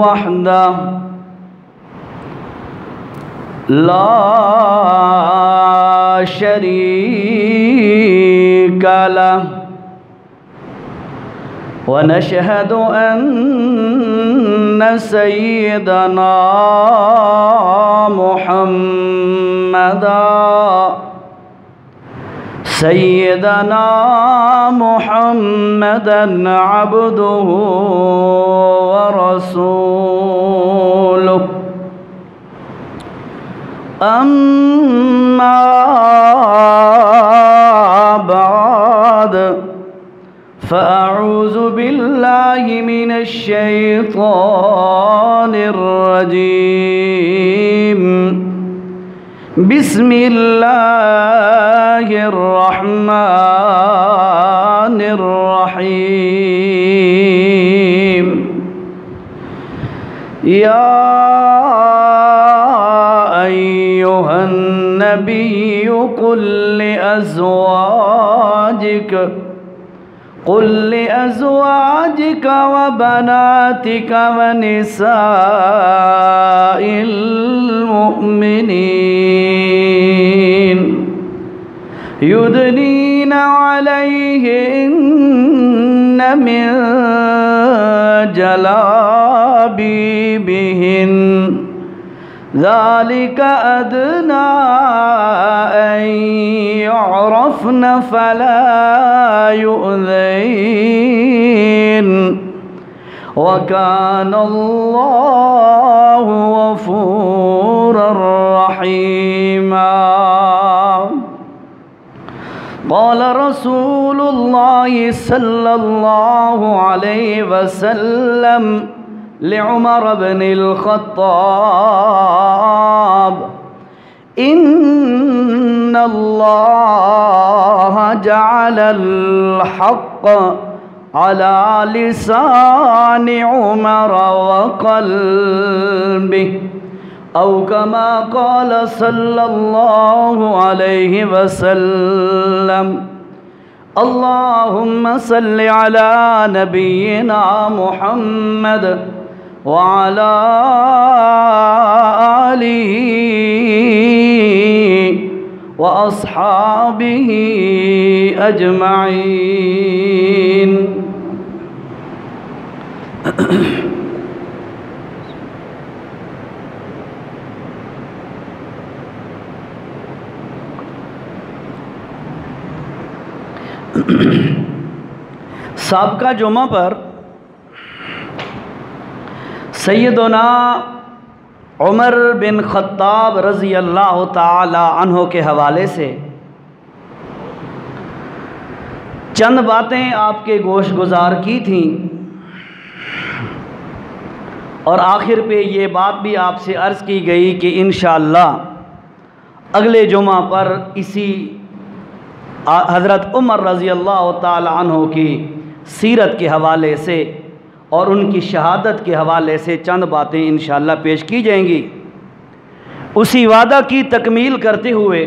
وحده لا شريك له ونشهد أن سيدنا محمدا عبده ورسوله أما بعد فأعوذ بالله من الشيطان الرجيم بسم الله الرحمن الرحيم يا أيها النبي قل لأزواجك وبناتك ونساء المؤمنين يدنين عليهن من جلابيبهن ذلك أدنى أن يعرفن فلا يؤذين وكان الله غفورا رحيما. قال رسول الله صلى الله عليه وسلم لعمر بن الخطاب إن الله جعل الحق على لسان عمر وقلبه أو كما قال صلى الله عليه وسلم. اللهم صل على نبينا محمد وعلى آله وأصحابه أجمعين. سابقہ جمعہ پر سیدنا عمر بن خطاب رضی اللہ تعالی عنہ کے حوالے سے چند باتیں آپ کے گوش گزار کی تھیں اور آخر پہ یہ بات بھی آپ سے عرض کی گئی کہ انشاءاللہ اگلے جمعہ پر اسی حضرت عمر رضی اللہ تعالی عنہ کی سیرت کے حوالے سے اور ان کی شہادت کے حوالے سے چند باتیں انشاءاللہ پیش کی جائیں گی. اسی وعدہ کی تکمیل کرتے ہوئے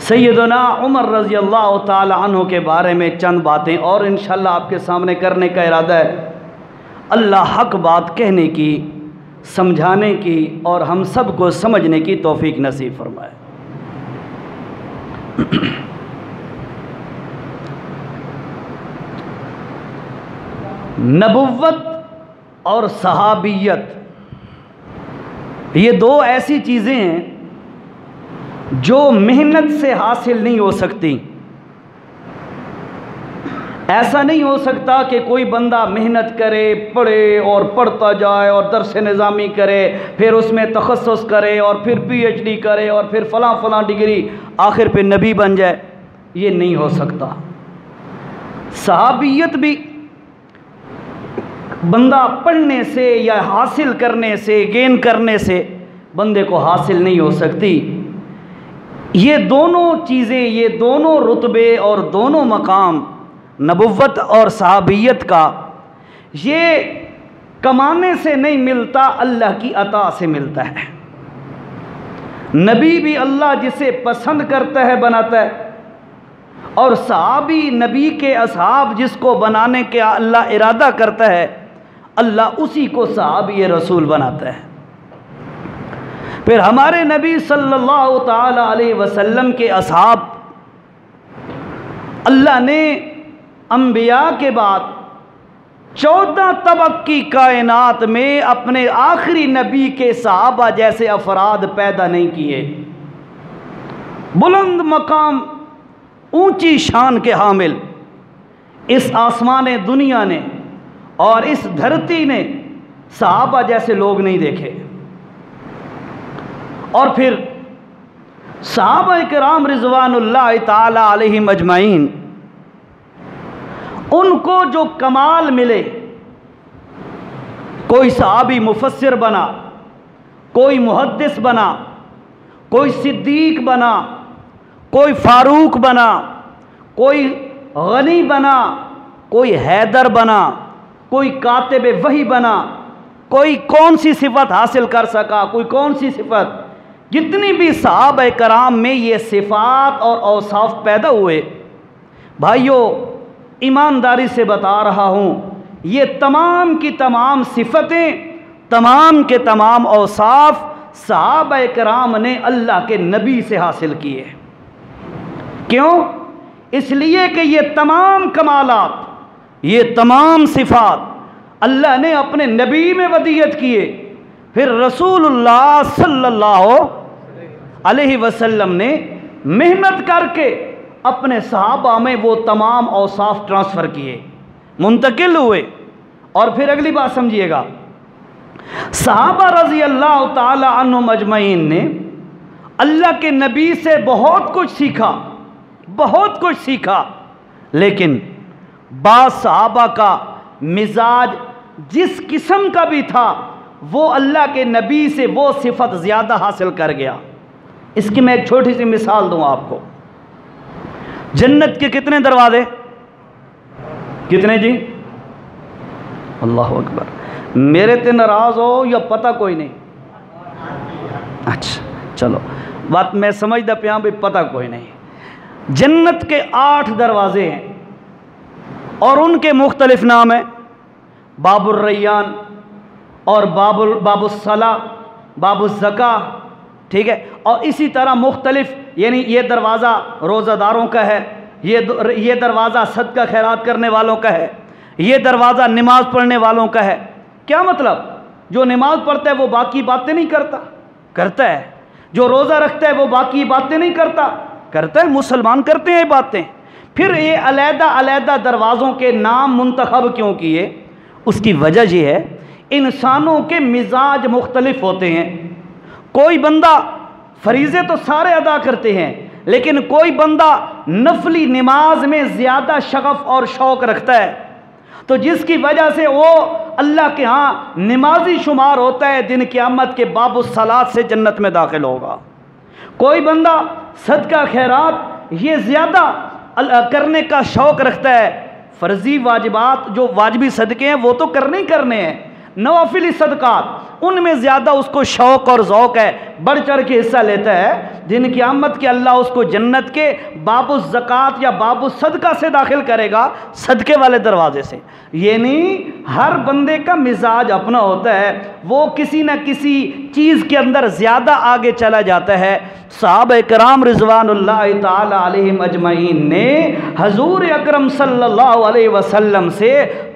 سیدنا عمر رضی اللہ تعالی عنہ کے بارے میں چند باتیں اور انشاءاللہ آپ کے سامنے کرنے کا ارادہ ہے. اللہ حق بات کہنے کی، سمجھانے کی اور ہم سب کو سمجھنے کی توفیق نصیب فرمائے. نبوت اور صحابیت یہ دو ایسی چیزیں ہیں جو محنت سے حاصل نہیں ہو سکتی. ایسا نہیں ہو سکتا کہ کوئی بندہ محنت کرے، پڑھے اور پڑھتا جائے اور درس نظامی کرے، پھر اس میں تخصص کرے اور پھر پی ایچ ڈی کرے اور پھر فلاں ڈگری، آخر پہ نبی بن جائے. یہ نہیں ہو سکتا. صحابیت بھی بندہ پڑھنے سے یا حاصل کرنے سے، گین کرنے سے بندے کو حاصل نہیں ہو سکتی. یہ دونوں چیزیں، یہ دونوں رتبے اور دونوں مقام نبوت اور صحابیت کا، یہ کمانے سے نہیں ملتا، اللہ کی عطا سے ملتا ہے. نبی بھی اللہ جسے پسند کرتا ہے بناتا ہے، اور صحابی نبی کے اصحاب جس کو بنانے کا اللہ ارادہ کرتا ہے اللہ اسی کو صحابی رسول بناتا ہے۔ پھر ہمارے نبی صلی اللہ تعالی علیہ وسلم کے اصحاب، اللہ نے انبیاء کے بعد 14 طبق کی کائنات میں اپنے آخری نبی کے صحابہ جیسے افراد پیدا نہیں کیے۔ بلند مقام، اونچی شان کے حامل اس آسمان دنیا نے اور اس دھرتی نے صحابہ جیسے لوگ نہیں دیکھے۔ اور پھر صحابہ کرام رضوان اللہ تعالی علیہم اجمعین، ان کو جو کمال ملے، کوئی صحابی مفسر بنا، کوئی محدث بنا، کوئی صدیق بنا، کوئی فاروق بنا، کوئی غنی بنا، کوئی حیدر بنا، کوئی کاتب وحی بنا، کوئی کون سی صفت حاصل کر سکا، کوئی کون سی صفت، جتنی بھی صحابہ کرام میں یہ صفات اور اوصاف پیدا ہوئے، بھائیوں ایمانداری سے بتا رہا ہوں، یہ تمام کی تمام صفتیں، تمام کے تمام اوصاف صحابہ کرام نے اللہ کے نبی سے حاصل کیے۔ کیوں؟ اس لیے کہ یہ تمام کمالات، یہ تمام صفات اللہ نے اپنے نبی میں ودیعت کیے، پھر رسول اللہ صلی اللہ علیہ وسلم نے محنت کر کے اپنے صحابہ میں وہ تمام اوصاف ٹرانسفر کیے، منتقل ہوئے۔ اور پھر اگلی بات سمجھیے گا، صحابہ رضی اللہ تعالی عنہم اجمعین نے اللہ کے نبی سے بہت کچھ سیکھا، بہت کچھ سیکھا، لیکن بعض صحابہ کا مزاج جس قسم کا بھی تھا وہ اللہ کے نبی سے وہ صفت زیادہ حاصل کر گیا۔ اس کی میں ایک چھوٹی سی مثال دوں آپ کو۔ جنت کے کتنے دروازے؟ کتنے جی؟ اللہ اکبر، میرے تے ناراض ہو یا پتہ کوئی نہیں؟ اچھا چلو، بات میں سمجھدا پیا بھی پتہ کوئی نہیں۔ جنت کے 8 دروازے ہیں اور ان کے مختلف نام ہیں، باب الریان اور باب الصلاۃ، باب الزکاۃ، ٹھیک ہے، اور اسی طرح مختلف، یعنی یہ دروازہ روزہ داروں کا ہے، یہ دروازہ صدقہ خیرات کرنے والوں کا ہے، یہ دروازہ نماز پڑھنے والوں کا ہے۔ کیا مطلب؟ جو نماز پڑھتا ہے وہ باقی باتیں نہیں کرتا ہے، جو روزہ رکھتا ہے وہ باقی باتیں نہیں کرتا ہے، مسلمان کرتے ہیں یہ باتیں۔ پھر یہ علیحدہ علیحدہ دروازوں کے نام منتخب کیوں کیے؟ اس کی وجہ یہ ہے انسانوں کے مزاج مختلف ہوتے ہیں۔ کوئی بندہ فریضے تو سارے ادا کرتے ہیں، لیکن کوئی بندہ نفلی نماز میں زیادہ شغف اور شوق رکھتا ہے، تو جس کی وجہ سے وہ اللہ کے ہاں نمازی شمار ہوتا ہے، دن قیامت کے باب الصلاۃ سے جنت میں داخل ہوگا۔ کوئی بندہ صدقہ خیرات یہ زیادہ کرنے کا شوق رکھتا ہے، فرضی واجبات جو واجبی صدقے ہیں وہ تو کرنے ہیں، نوافلی صدقات ان میں زیادہ اس کو شوق اور ذوق ہے، بڑھ چڑھ کے حصہ لیتا ہے، دن قیامت کے اللہ اس کو جنت کے باب الزکات یا باب الصدقہ سے داخل کرے گا، صدقے والے دروازے سے۔ یعنی ہر بندے کا مزاج اپنا ہوتا ہے، وہ کسی نہ کسی چیز کے اندر زیادہ آگے چلا جاتا ہے۔ صحابہ کرام رضوان اللہ تعالی علیہم اجمعین نے حضور اکرم صلی اللہ علیہ وسلم سے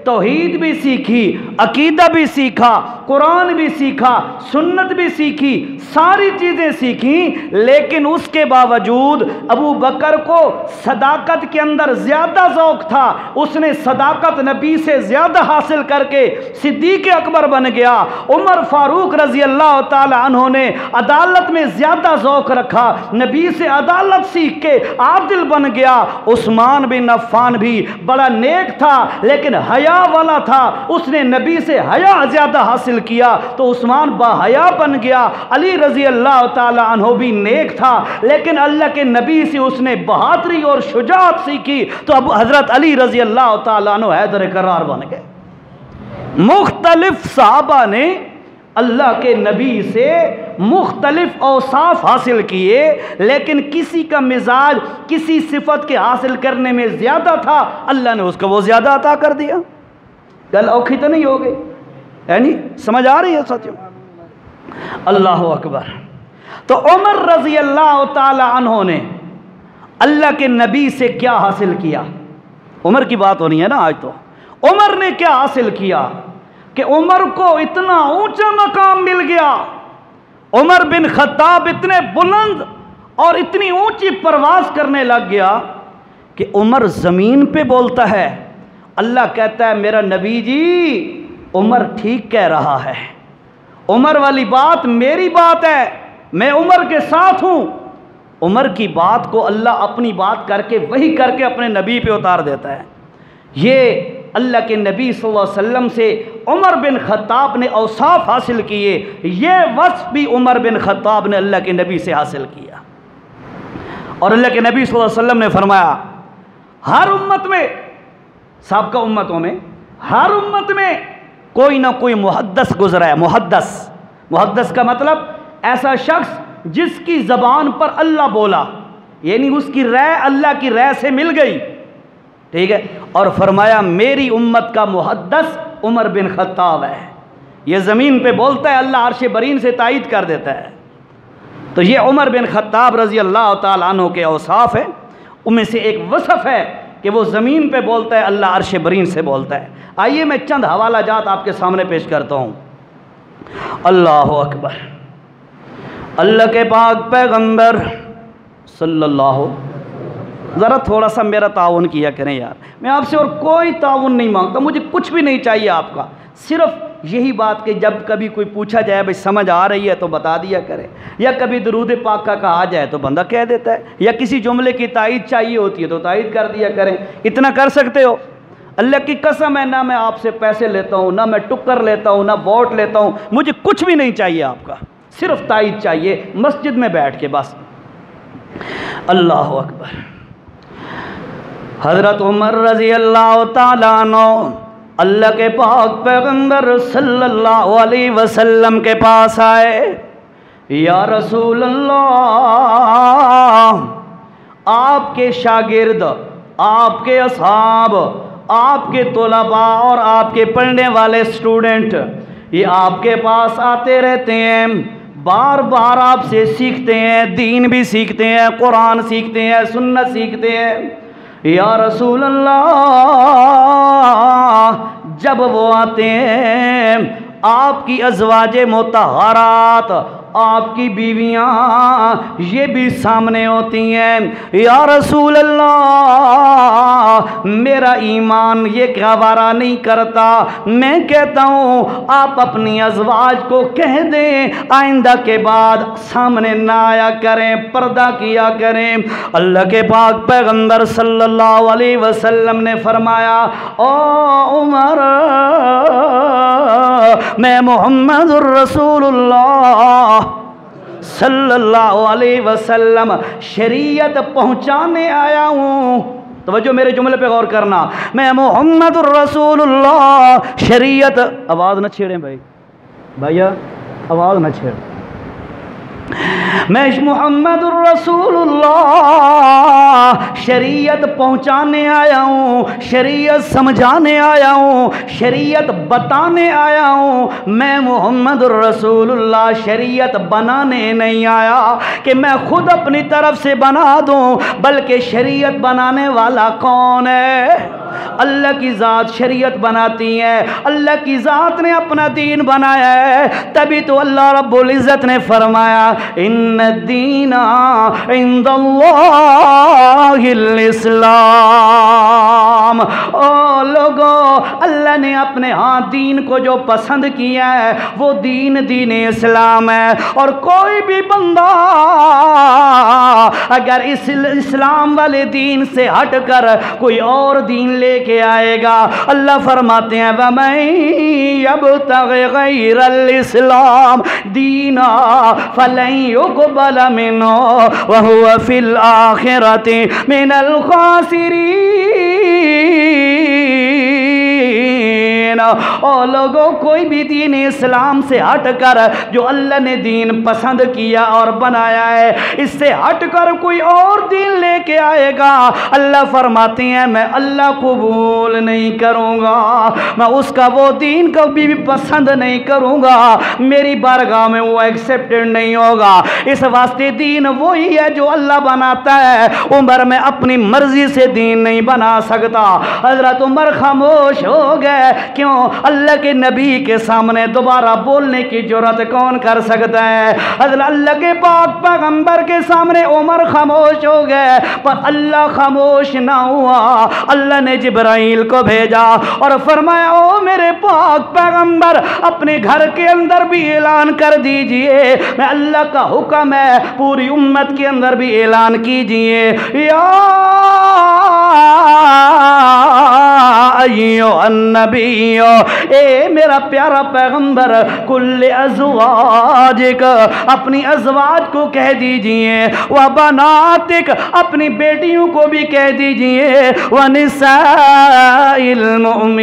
توحید بھی سیکھی، عقیدہ بھی سیکھا، قرآن بھی سیکھا، سنت بھی سیکھی، ساری چیزیں سیکھیں، لیکن اس کے باوجود ابو بکر کو صداقت کے اندر زیادہ ذوق تھا، اس نے صداقت نبی سے زیادہ حاصل کر کے صدیق اکبر بن گیا۔ عمر فاروق رضی اللہ تعالی عنہ نے عدالت میں زیادہ ذوق رکھا، نبی سے عدالت سیکھ کے عادل بن گیا۔ عثمان بن عفان بھی بڑا نیک تھا لیکن حیا والا تھا، اس نے نبی سے حیا زیادہ حاصل کیا تو عثمان با حیا بن گیا۔ علی رضی اللہ تعالی عنہ بھی نیک تھا لیکن اللہ کے نبی سے اس نے بہادری اور شجاعت سیکھی تو اب حضرت علی رضی اللہ تعالی عنہ حیدر کرار بن گئے۔ مختلف صحابہ نے اللہ کے نبی سے مختلف اوصاف حاصل کیے، لیکن کسی کا مزاج کسی صفت کے حاصل کرنے میں زیادہ تھا، اللہ نے اس کو وہ زیادہ عطا کر دیا۔ گل اوکھی تو نہیں ہو گئی؟ یعنی سمجھ آ رہی ہے ساتھیوں؟ اللہ اکبر۔ تو عمر رضی اللہ تعالی عنہ نے اللہ کے نبی سے کیا حاصل کیا؟ عمر کی بات ہونی ہے نا آج تو۔ عمر نے کیا حاصل کیا کہ عمر کو اتنا اونچا مقام مل گیا، عمر بن خطاب اتنے بلند اور اتنی اونچی پرواز کرنے لگ گیا کہ عمر زمین پہ بولتا ہے، اللہ کہتا ہے میرا نبی جی عمر ٹھیک کہہ رہا ہے، عمر والی بات میری بات ہے، میں عمر کے ساتھ ہوں۔ عمر کی بات کو اللہ اپنی بات کر کے وہی کر کے اپنے نبی پہ اتار دیتا ہے۔ یہ اللہ کے نبی صلی اللہ علیہ وسلم سے عمر بن خطاب نے اوصاف حاصل کیے، یہ وصف بھی عمر بن خطاب نے اللہ کے نبی سے حاصل کیا۔ اور اللہ کے نبی صلی اللہ علیہ وسلم نے فرمایا ہر امت میں، سابقہ امتوں میں، ہر امت میں کوئی نہ کوئی محدث گزرا ہے۔ محدث کا مطلب ایسا شخص جس کی زبان پر اللہ بولا، یعنی اس کی رائے اللہ کی رائے سے مل گئی، ٹھیک ہے۔ اور فرمایا میری امت کا محدث عمر بن خطاب ہے، یہ زمین پہ بولتا ہے، اللہ عرش برین سے تائید کر دیتا ہے۔ تو یہ عمر بن خطاب رضی اللہ تعالیٰ عنہ کے اوصاف ہیں، ان میں سے ایک وصف ہے کہ وہ زمین پہ بولتا ہے، اللہ عرش برین سے بولتا ہے۔ آئیے میں چند حوالہ جات آپ کے سامنے پیش کرتا ہوں۔ اللہ اکبر۔ اللہ کے پاک پیغمبر صلی اللہ، ذرا تھوڑا سا میرا تعاون کیا کریں یار، میں آپ سے اور کوئی تعاون نہیں مانگتا، مجھے کچھ بھی نہیں چاہیے آپ کا، صرف یہی بات کہ جب کبھی کوئی پوچھا جائے بھائی سمجھ آ رہی ہے تو بتا دیا کرے، یا کبھی درود پاک کا کہا جائے تو بندہ کہہ دیتا ہے، یا کسی جملے کی تائید چاہیے ہوتی ہے تو تائید کر دیا کریں، اتنا کر سکتے ہو؟ اللہ کی قسم ہے نہ میں آپ سے پیسے لیتا ہوں، نہ میں ٹکر لیتا ہوں، نہ ووٹ لیتا ہوں، مجھے کچھ بھی نہیں چاہیے آپ کا، صرف تائید چاہیے مسجد میں بیٹھ کے بس۔ اللہ اکبر۔ حضرت عمر رضی اللہ تعالیٰ عنہ اللہ کے پاک پیغمبر صلی اللہ علیہ وسلم کے پاس آئے، یا رسول اللہ، آپ کے شاگرد، آپ کے اصحاب، آپ کے طلباء اور آپ کے پڑھنے والے اسٹوڈنٹ یہ آپ کے پاس آتے رہتے ہیں، بار بار آپ سے سیکھتے ہیں، دین بھی سیکھتے ہیں، قرآن سیکھتے ہیں، سنت سیکھتے ہیں۔ یا رسول اللہ، جب وہ آتے ہیں آپ کی ازواج مطہرات، آپ کی بیویاں یہ بھی سامنے ہوتی ہیں، یا رسول اللہ میرا ایمان یہ گوارا نہیں کرتا، میں کہتا ہوں آپ اپنی ازواج کو کہہ دیں آئندہ کے بعد سامنے نہ آیا کریں، پردہ کیا کریں۔ اللہ کے پاک پیغمبر صلی اللہ علیہ وسلم نے فرمایا، او عمر، میں محمد الرسول اللہ صلی اللہ علیہ وسلم شریعت پہنچانے آیا ہوں۔ توجہ میرے جملے پہ غور کرنا، میں محمد الرسول اللہ شریعت، آواز نہ چھیڑیں بھائیا آواز نہ چھیڑیں، میں محمد الرسول اللہ شریعت پہنچانے آیا ہوں، شریعت سمجھانے آیا ہوں، شریعت بتانے آیا ہوں، میں محمد الرسول اللہ شریعت بنانے نہیں آیا کہ میں خود اپنی طرف سے بنا دوں، بلکہ شریعت بنانے والا کون ہے؟ اللہ کی ذات شریعت بناتی ہے، اللہ کی ذات نے اپنا دین بنایا ہے، تبھی تو اللہ رب العزت نے فرمایا ان الدین عند اللہ الاسلام۔ او لوگو، اللہ نے اپنے ہاں دین کو جو پسند کیا ہے وہ دین اسلام ہے، اور کوئی بھی بندہ اگر اس اسلام والے دین سے ہٹ کر کوئی اور دین لے کے آئے گا، اللہ فرماتے ہیں وَمَن يَبْتَغِ غَيْرَ الْإِسْلَامِ دِينًا فَلَن يُقْبَلَ مِنْهُ وَهُوَ فِي الْآخِرَةِ مِنَ الْخَاسِرِينَ۔ اور لوگوں کوئی بھی دین اسلام سے ہٹ کر جو اللہ نے دین پسند کیا اور بنایا ہے، اس سے ہٹ کر کوئی اور دین لے کے آئے گا، اللہ فرماتے ہیں میں اللہ قبول نہیں کروں گا، میں اس کا وہ دین کبھی بھی پسند نہیں کروں گا، میری بارگاہ میں وہ ایکسیپٹڈ نہیں ہوگا۔ اس واسطے دین وہی ہے جو اللہ بناتا ہے، عمر میں اپنی مرضی سے دین نہیں بنا سکتا۔ حضرت عمر خاموش ہو گئے، کیوں؟ اللہ کے نبی کے سامنے دوبارہ بولنے کی جرات کون کر سکتا ہے؟ حضرت اللہ کے پاک پیغمبر کے سامنے عمر خاموش ہو گئے، پر اللہ خاموش نہ ہوا۔ اللہ نے جبرائیل کو بھیجا اور فرمایا او میرے پاک پیغمبر، اپنے گھر کے اندر بھی اعلان کر دیجئے، میں اللہ کا حکم ہے، پوری امت کے اندر بھی اعلان کیجئے، یا ایھا النبی، اے میرا پیارا پیغمبر، کل ازواجک، اپنی ازواج کو کہہ دیجئے، وبناتک، اپنی بیٹیوں کو بھی کہہ دیجئے، ونساء المؤمنین،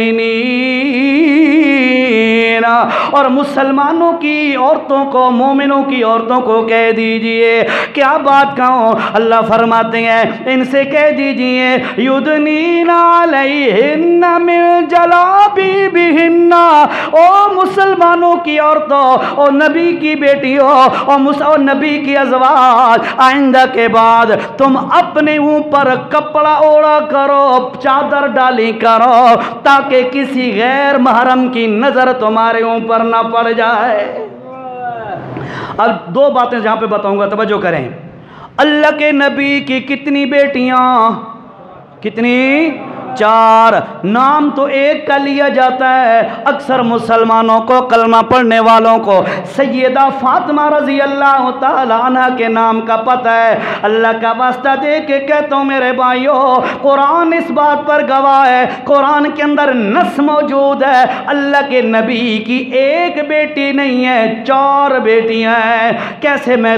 اور مسلمانوں کی عورتوں کو، مومنوں کی عورتوں کو کہہ دیجئے۔ کیا بات کہوں؟ اللہ فرماتے ہیں ان سے کہہ دیجئے یدنین علیہن من جلابیبہن، او مسلمانوں کی عورتوں، او نبی کی بیٹیوں، او نبی کی ازواج، آئندہ کے بعد تم اپنے اوپر کپڑا اوڑا کرو، چادر ڈالی کرو، تاکہ کسی غیر محرم کی نظر تمہارے اوپر نہ پڑ جائے۔ اب دو باتیں جہاں پہ بتاؤں گا، توجہ کریں۔ اللہ کے نبی کی کتنی بیٹیاں؟ کتنی؟ 4۔ نام تو ایک کا لیا جاتا ہے، اکثر مسلمانوں کو، کلمہ پڑھنے والوں کو سیدہ فاطمہ رضی اللہ تعالی عنہ کے نام کا پتہ ہے۔ اللہ کا واسطہ دے کے کہتا ہوں میرے بھائیوں، قرآن اس بات پر گواہ ہے، قرآن کے اندر نص موجود ہے، اللہ کے نبی کی ایک بیٹی نہیں ہے، 4 بیٹیاں ہیں۔ کیسے میں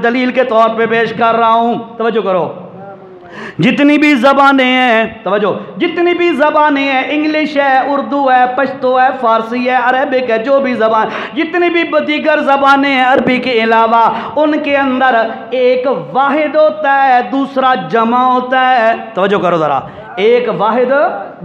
دلیل کے طور پہ پیش کر رہا ہوں، توجہ کرو۔ جتنی بھی زبانیں ہیں، توجہ، جتنی بھی زبانیں ہیں، انگلش ہے، اردو ہے، پشتو ہے، فارسی ہے، عربک ہے، جو بھی زبان، جتنی بھی دیگر زبانیں ہیں عربی کے علاوہ، ان کے اندر ایک واحد ہوتا ہے، دوسرا جمع ہوتا ہے۔ توجہ کرو ذرا، ایک واحد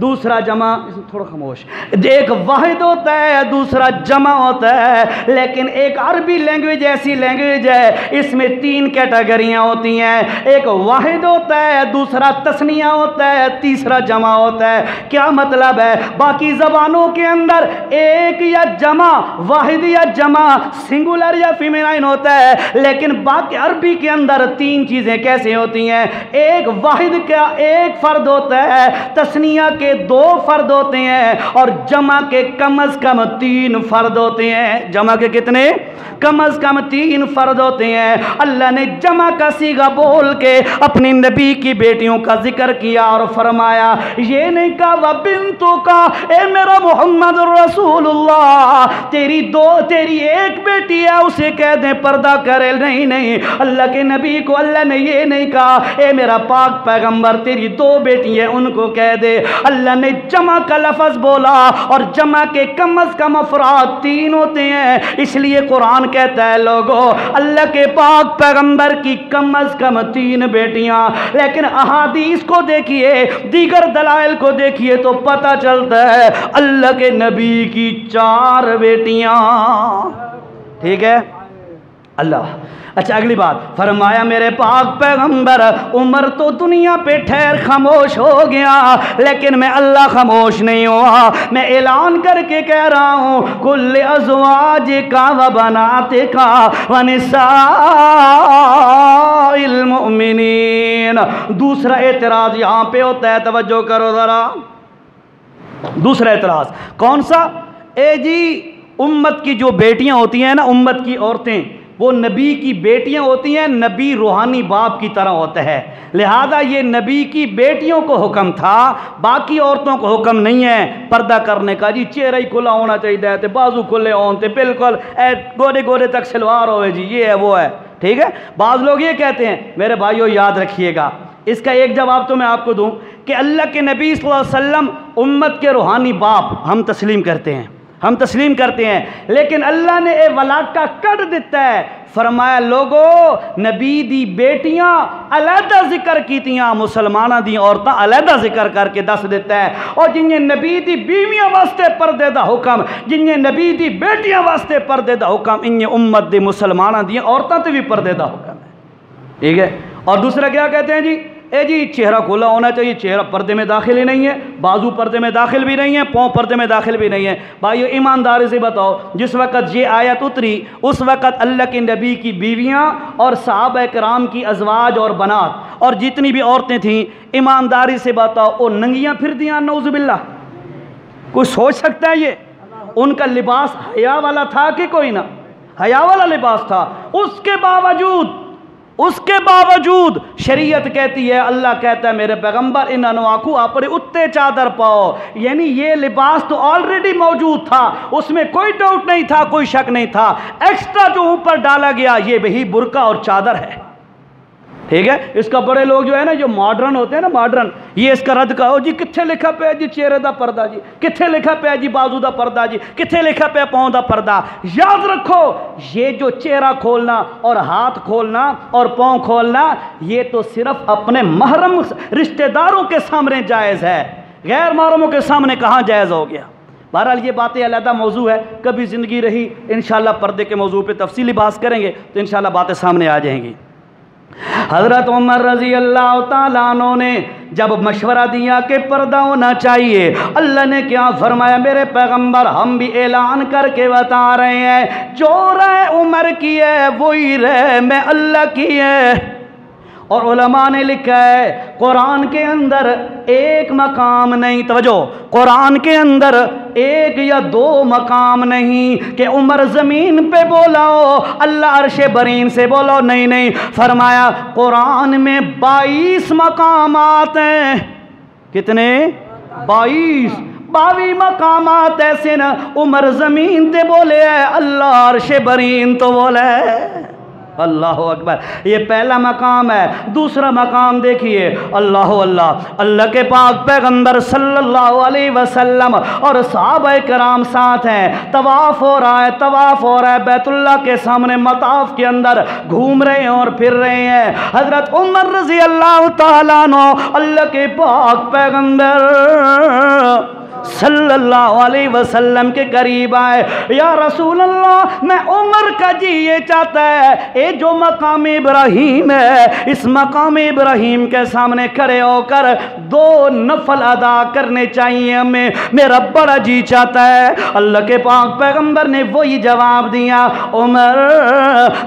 دوسرا جمع، تھوڑا خاموش، ایک واحد ہوتا ہے دوسرا جمع ہوتا ہے، لیکن ایک عربی لینگویج ایسی لینگویج ہے اس میں 3 کیٹیگریاں ہوتی ہیں، ایک واحد ہوتا ہے، دوسرا تثنیہ ہوتا ہے، تیسرا جمع ہوتا ہے۔ کیا مطلب ہے؟ باقی زبانوں کے اندر ایک یا جمع، واحد یا جمع، سنگولر یا فیمینائن ہوتا ہے، لیکن باقی عربی کے اندر 3 چیزیں کیسے ہوتی ہیں؟ ایک واحد کا ایک فرد ہوتا ہے، تثنیہ کے 2 فرد ہوتے ہیں، اور جمع کے کم از کم 3 فرد ہوتے ہیں۔ جمع کے کتنے؟ کم از کم 3 فرد ہوتے ہیں۔ اللہ نے جمع کا صیغہ بول کے اپنی نبی کی بیٹیوں کا ذکر کیا اور فرمایا، یہ نہیں کہا وبنتو کا، اے میرا محمد رسول اللہ تیری ایک بیٹی ہے اسے کہہ دیں پردہ کرے، نہیں، اللہ کے نبی کو اللہ نے یہ نہیں کہا اے میرا پاک پیغمبر تیری 2 بیٹی ہیں ان کو کہہ دے۔ اللہ نے جمع کا لفظ بولا، اور جمع کے کم از کم افراد 3 ہوتے ہیں، اس لیے قرآن کہتا ہے لوگوں اللہ کے پاک پیغمبر کی کم از کم 3 بیٹیاں، لیکن احادیث کو دیکھیے، دیگر دلائل کو دیکھیے تو پتہ چلتا ہے اللہ کے نبی کی 4 بیٹیاں۔ ٹھیک ہے اللہ۔ اچھا اگلی بات فرمایا میرے پاک پیغمبر عمر تو دنیا پہ ٹھہر خاموش ہو گیا، لیکن میں اللہ خاموش نہیں ہوا، میں اعلان کر کے کہہ رہا ہوں کل ازواجک و بناتک و نساء المؤمنین۔ دوسرا اعتراض یہاں پہ ہوتا ہے، توجہ کرو ذرا، دوسرا اعتراض کون سا؟ اے جی امت کی جو بیٹیاں ہوتی ہیں نا، امت کی عورتیں، وہ نبی کی بیٹیاں ہوتی ہیں، نبی روحانی باپ کی طرح ہوتا ہے، لہذا یہ نبی کی بیٹیوں کو حکم تھا، باقی عورتوں کو حکم نہیں ہے پردہ کرنے کا۔ جی چہرہ ہی کھلا ہونا چاہیے تھے، بازو کھلے ہوتے، بالکل گورے تک سلوار ہوئے، جی یہ ہے وہ ہے، ٹھیک ہے۔ بعض لوگ یہ کہتے ہیں، میرے بھائیوں یاد رکھیے گا، اس کا ایک جواب تو میں آپ کو دوں کہ اللہ کے نبی صلی اللہ علیہ وسلم امت کے روحانی باپ ہم تسلیم کرتے ہیں، لیکن اللہ نے اے ولاکہ کٹ دیتا ہے، فرمایا لوگو نبی دی بیٹیاں علیحدہ ذکر کیتیاں، مسلمانہ دی عورتاں علیحدہ ذکر کر کے دس دیتا ہے، اور جنہیں نبی دی بیویاں واسطے پردے دا حکم، جنہیں نبی دی بیٹیاں واسطے پردے دا حکم، انہیں امت دی مسلمانہ دی عورتاں تے بھی پردے دا حکم ہے، ٹھیک ہے۔ اور دوسرا کیا کہتے ہیں جی چہرہ کھلا ہونا چاہیے، چہرہ پردے میں داخل ہی نہیں ہے، بازو پردے میں داخل بھی نہیں ہے، پاؤں پردے میں داخل بھی نہیں ہے۔ بھائیو ایمانداری سے بتاؤ، جس وقت یہ آیت اتری اس وقت اللہ کے نبی کی بیویاں اور صحابہ کرام کی ازواج اور بنات اور جتنی بھی عورتیں تھیں، ایمانداری سے بتاؤ وہ ننگیاں پھر دیاں؟ نعوذ باللہ، کوئی سوچ سکتا ہے یہ؟ ان کا لباس حیا والا تھا کہ کوئی نہ حیا والا لباس تھا؟ اس کے باوجود شریعت کہتی ہے، اللہ کہتا ہے میرے پیغمبر انہوں آکھو اپنے اتے چادر پاؤ، یعنی یہ لباس تو آلریڈی موجود تھا، اس میں کوئی ڈاؤٹ نہیں تھا، کوئی شک نہیں تھا، ایکسٹرا جو اوپر ڈالا گیا یہ وہی برقع اور چادر ہے، ٹھیک ہے۔ اس کا بڑے لوگ جو ہے نا، جو ماڈرن ہوتے ہیں نا، ماڈرن، یہ اس کا رد کہو جی کتھے لکھا پہ جی چہرے دا پردہ جی، کتھے لکھا پہ جی بازو دا پردہ جی، کتھے لکھا پہ پاؤں دا پردہ۔ یاد رکھو یہ جو چہرہ کھولنا اور ہاتھ کھولنا اور پاؤں کھولنا یہ تو صرف اپنے محرم رشتہ داروں کے سامنے جائز ہے، غیر محرموں کے سامنے کہاں جائز ہو گیا؟ بہرحال یہ باتیں علیحدہ موضوع ہے، کبھی زندگی رہی انشاءاللہ پردے کے موضوع پہ تفصیلی بحث کریں گے تو انشاءاللہ باتیں سامنے آ جائیں گی۔ حضرت عمر رضی اللہ تعالیٰ عنہ نے جب مشورہ دیا کہ پردہ ہونا چاہیے، اللہ نے کیا فرمایا؟ میرے پیغمبر ہم بھی اعلان کر کے بتا رہے ہیں، جو رائے عمر کی ہے وہی رائے میں اللہ کی ہے۔ اور علماء نے لکھا ہے قرآن کے اندر ایک مقام نہیں، توجہ، قرآن کے اندر ایک یا دو مقام نہیں کہ عمر زمین پہ بولا ہو اللہ عرش برین سے بولو، نہیں، فرمایا قرآن میں 22 مقامات ہیں۔ کتنے؟ 22 مقامات ایسے نا، عمر زمین تے بولے ہے، اللہ عرش برین تو بولے ہے۔ اللہ اکبر، یہ پہلا مقام ہے۔ دوسرا مقام دیکھیے، اللہ کے پاک پیغمبر صلی اللہ علیہ وسلم اور صحابہ کرام ساتھ ہیں، طواف ہو رہا ہے بیت اللہ کے سامنے، مطاف کے اندر گھوم رہے ہیں اور پھر رہے ہیں۔ حضرت عمر رضی اللہ تعالیٰ عنہ اللہ کے پاک پیغمبر صلی اللہ علیہ وسلم کے قریب آئے، یا رسول اللہ میں عمر کا جی یہ چاہتا ہے اے جو مقام ابراہیم ہے، اس مقام ابراہیم کے سامنے کھڑے ہو کر 2 نفل ادا کرنے چاہیے ہمیں، میرا بڑا جی چاہتا ہے۔ اللہ کے پاک پیغمبر نے وہی جواب دیا، عمر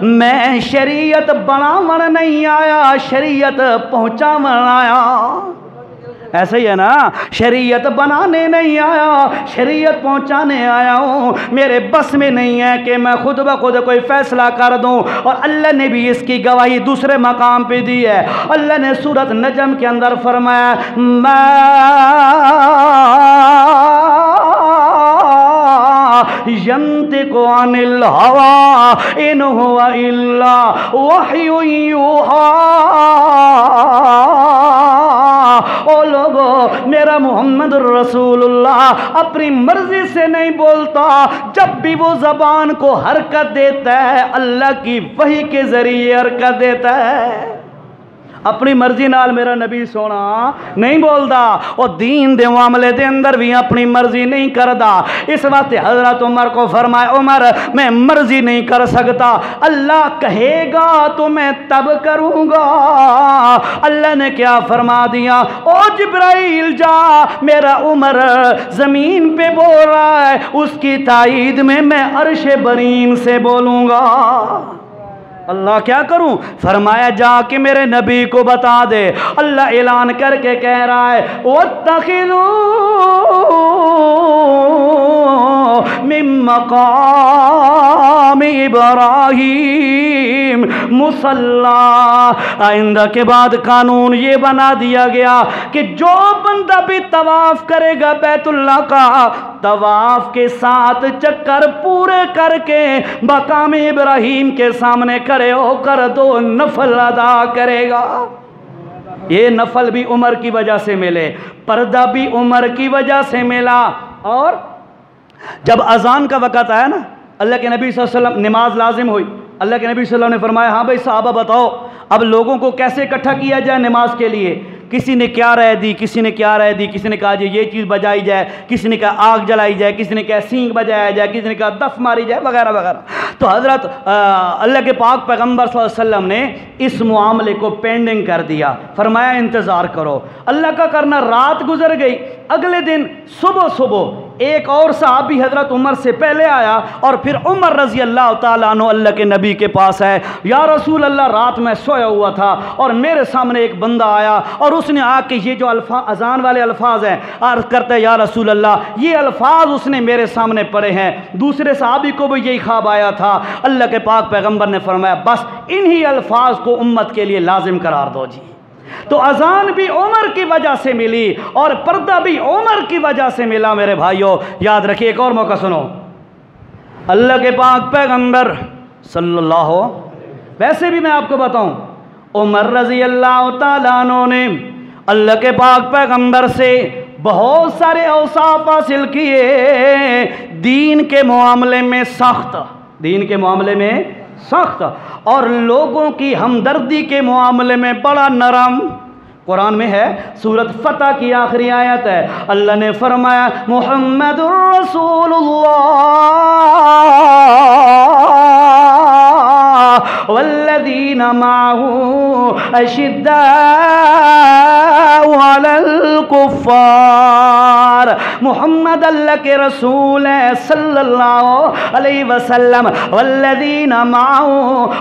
میں شریعت بناون نہیں آیا، شریعت پہنچاون آیا۔ ایسا ہی ہے نا، شریعت بنانے نہیں آیا، شریعت پہنچانے آیا ہوں۔ میرے بس میں نہیں ہے کہ میں خود بخود کوئی فیصلہ کر دوں، اور اللہ نے بھی اس کی گواہی دوسرے مقام پہ دی ہے۔ اللہ نے سورۃ نجم کے اندر فرمایا، ينطق عن الهوى إن هو إلا وحي يوحى۔ او لوگو، میرا محمد رسول اللہ اپنی مرضی سے نہیں بولتا، جب بھی وہ زبان کو حرکت دیتا ہے اللہ کی وحی کے ذریعے حرکت دیتا ہے۔ اپنی مرضی نال میرا نبی سونا نہیں بولدا، اور دین دے معاملے دے اندر بھی اپنی مرضی نہیں کردا۔ اس وقت حضرت عمر کو فرمایا، عمر میں مرضی نہیں کر سکتا، اللہ کہے گا تو میں تب کروں گا۔ اللہ نے کیا فرما دیا، او جبرائیل جا، میرا عمر زمین پہ بول رہا ہے، اس کی تائید میں عرش برین سے بولوں گا۔ اللہ کیا کروں؟ فرمایا جا کے میرے نبی کو بتا دے۔ اللہ اعلان کر کے کہہ رہا ہے، وَاتَّخِذُوا مِن مَقَامِ ابراہیم مصلی۔ آئندہ کے بعد قانون یہ بنا دیا گیا کہ جو بندہ بھی طواف کرے گا بیت اللہ کا، طواف کے 7 چکر پورے کر کے مقام ابراہیم کے سامنے کھڑے ہو کر 2 نفل ادا کرے گا۔ یہ نفل بھی عمر کی وجہ سے ملے، پردہ بھی عمر کی وجہ سے ملا۔ اور جب اذان کا وقت آیا نا، اللہ کے نبی صلی اللہ علیہ وسلم نماز لازم ہوئی، اللہ کے نبی صلی اللہ علیہ وسلم نے فرمایا ہاں بھائی صحابہ بتاؤ اب لوگوں کو کیسے اکٹھا کیا جائے نماز کے لیے؟ کسی نے کیا رائے دی، کسی نے کیا رائے دی، کسی نے کہا جی یہ چیز بجائی جائے، کسی نے کہا آگ جلائی جائے، کسی نے کہا سینگ بجایا جائے، کسی نے کہا دف ماری جائے، وغیرہ وغیرہ۔ تو حضرت اللہ کے پاک پیغمبر صلی اللہ علیہ وسلم نے اس معاملے کو پینڈنگ کر دیا، فرمایا انتظار کرو۔ اللہ کا کرنا رات گزر گئی، اگلے دن صبح ایک اور صحابی حضرت عمر سے پہلے آیا اور پھر عمر رضی اللہ تعالیٰ عنہ اللہ کے نبی کے پاس ہے، یا رسول اللہ رات میں سویا ہوا تھا اور میرے سامنے ایک بندہ آیا اور اس نے آ کے یہ جو اذان والے الفاظ ہیں عرض کرتا ہے یا رسول اللہ یہ الفاظ اس نے میرے سامنے پڑھے ہیں۔ دوسرے صحابی کو بھی یہی خواب آیا تھا۔ اللہ کے پاک پیغمبر نے فرمایا بس انہی الفاظ کو امت کے لیے لازم قرار دو جی۔ تو اذان بھی عمر کی وجہ سے ملی اور پردہ بھی عمر کی وجہ سے ملا۔ میرے بھائیوں یاد رکھیے، ایک اور موقع سنو، اللہ کے پاک پیغمبر صلی اللہ ویسے بھی میں آپ کو بتاؤں عمر رضی اللہ تعالیٰ عنہ نے اللہ کے پاک پیغمبر سے بہت سارے اوصاف حاصل کیے، دین کے معاملے میں سخت، دین کے معاملے میں سخت، اور لوگوں کی ہمدردی کے معاملے میں بڑا نرم۔ قرآن میں ہے، سورۃ فتح کی آخری آیت ہے، اللہ نے فرمایا محمد رسول اللہ والذین معہ اشداء علی الکفار۔ محمد اللہ کے رسول ہے صلی اللہ علیہ وسلم، والذین معہ،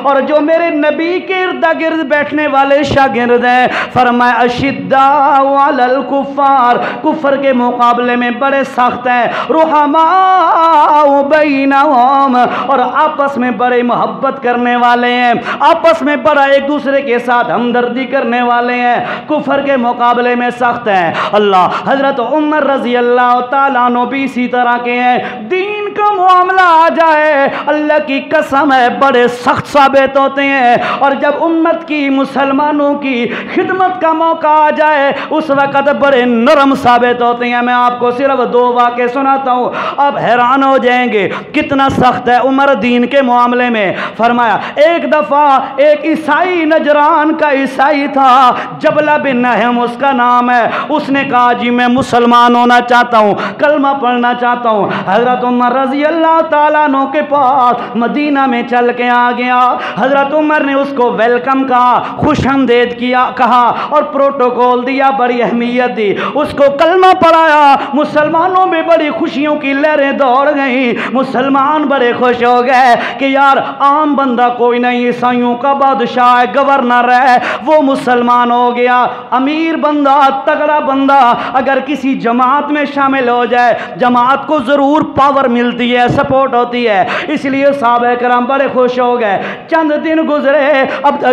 اور جو میرے نبی کے ارد گرد بیٹھنے والے شاگرد ہیں، فرمایا اشداء علی الکفار، کفر کے مقابلے میں بڑے سخت ہیں، رحماء بینہم، اور آپس میں بڑے محبت کرنے والے ہیں، آپس میں بڑا ایک دوسرے کے ساتھ ہمدردی کرنے والے ہیں، کفر کے مقابلے میں سخت ہیں۔ اللہ حضرت عمر رضی اللہ تعالیٰ عنہ بھی اسی طرح کے ہیں، دین کا معاملہ آ جائے اللہ کی قسم ہے بڑے سخت ثابت ہوتے ہیں، اور جب امت کی مسلمانوں کی خدمت کا موقع آ جائے اس وقت بڑے نرم ثابت ہوتے ہیں۔ میں آپ کو صرف دو واقعے سناتا ہوں، آپ حیران ہو جائیں گے کتنا سخت ہے عمر دین کے معاملے میں۔ فرمایا ایک دفعہ ایک عیسائی نجران کا عیسائی تھا، جبلہ بن نہم اس کا نام ہے، اس نے کہا جی میں مسلمان ہونا چاہتا ہوں، کلمہ پڑھنا چاہتا ہوں۔ حضرت عمر رضی اللہ تعالیٰ عنہ کے پاس مدینہ میں چل کے آ گیا، حضرت عمر نے اس کو ویلکم کہا، خوش آمدید کیا کہا اور پروٹوکول دیا، بڑی اہمیت دی، اس کو کلمہ پڑھایا، مسلمانوں میں بڑی خوشیوں کی لہریں دوڑ گئیں، مسلمان بڑے خوش ہو گئے کہ یار عام بندہ کوئی نہیں، عیسائیوں کا بادشاہ ہے، گورنر ہے، وہ مسلمان ہو گیا، امیر بندہ تگڑا بندہ اگر کسی جماعت میں شامل ہو جائے جماعت کو ضرور پاور ملتی ہے، سپورٹ ہوتی ہے، اس لیے صحابہ کرام بڑے خوش ہو گئے۔ چند دن گزرے، اب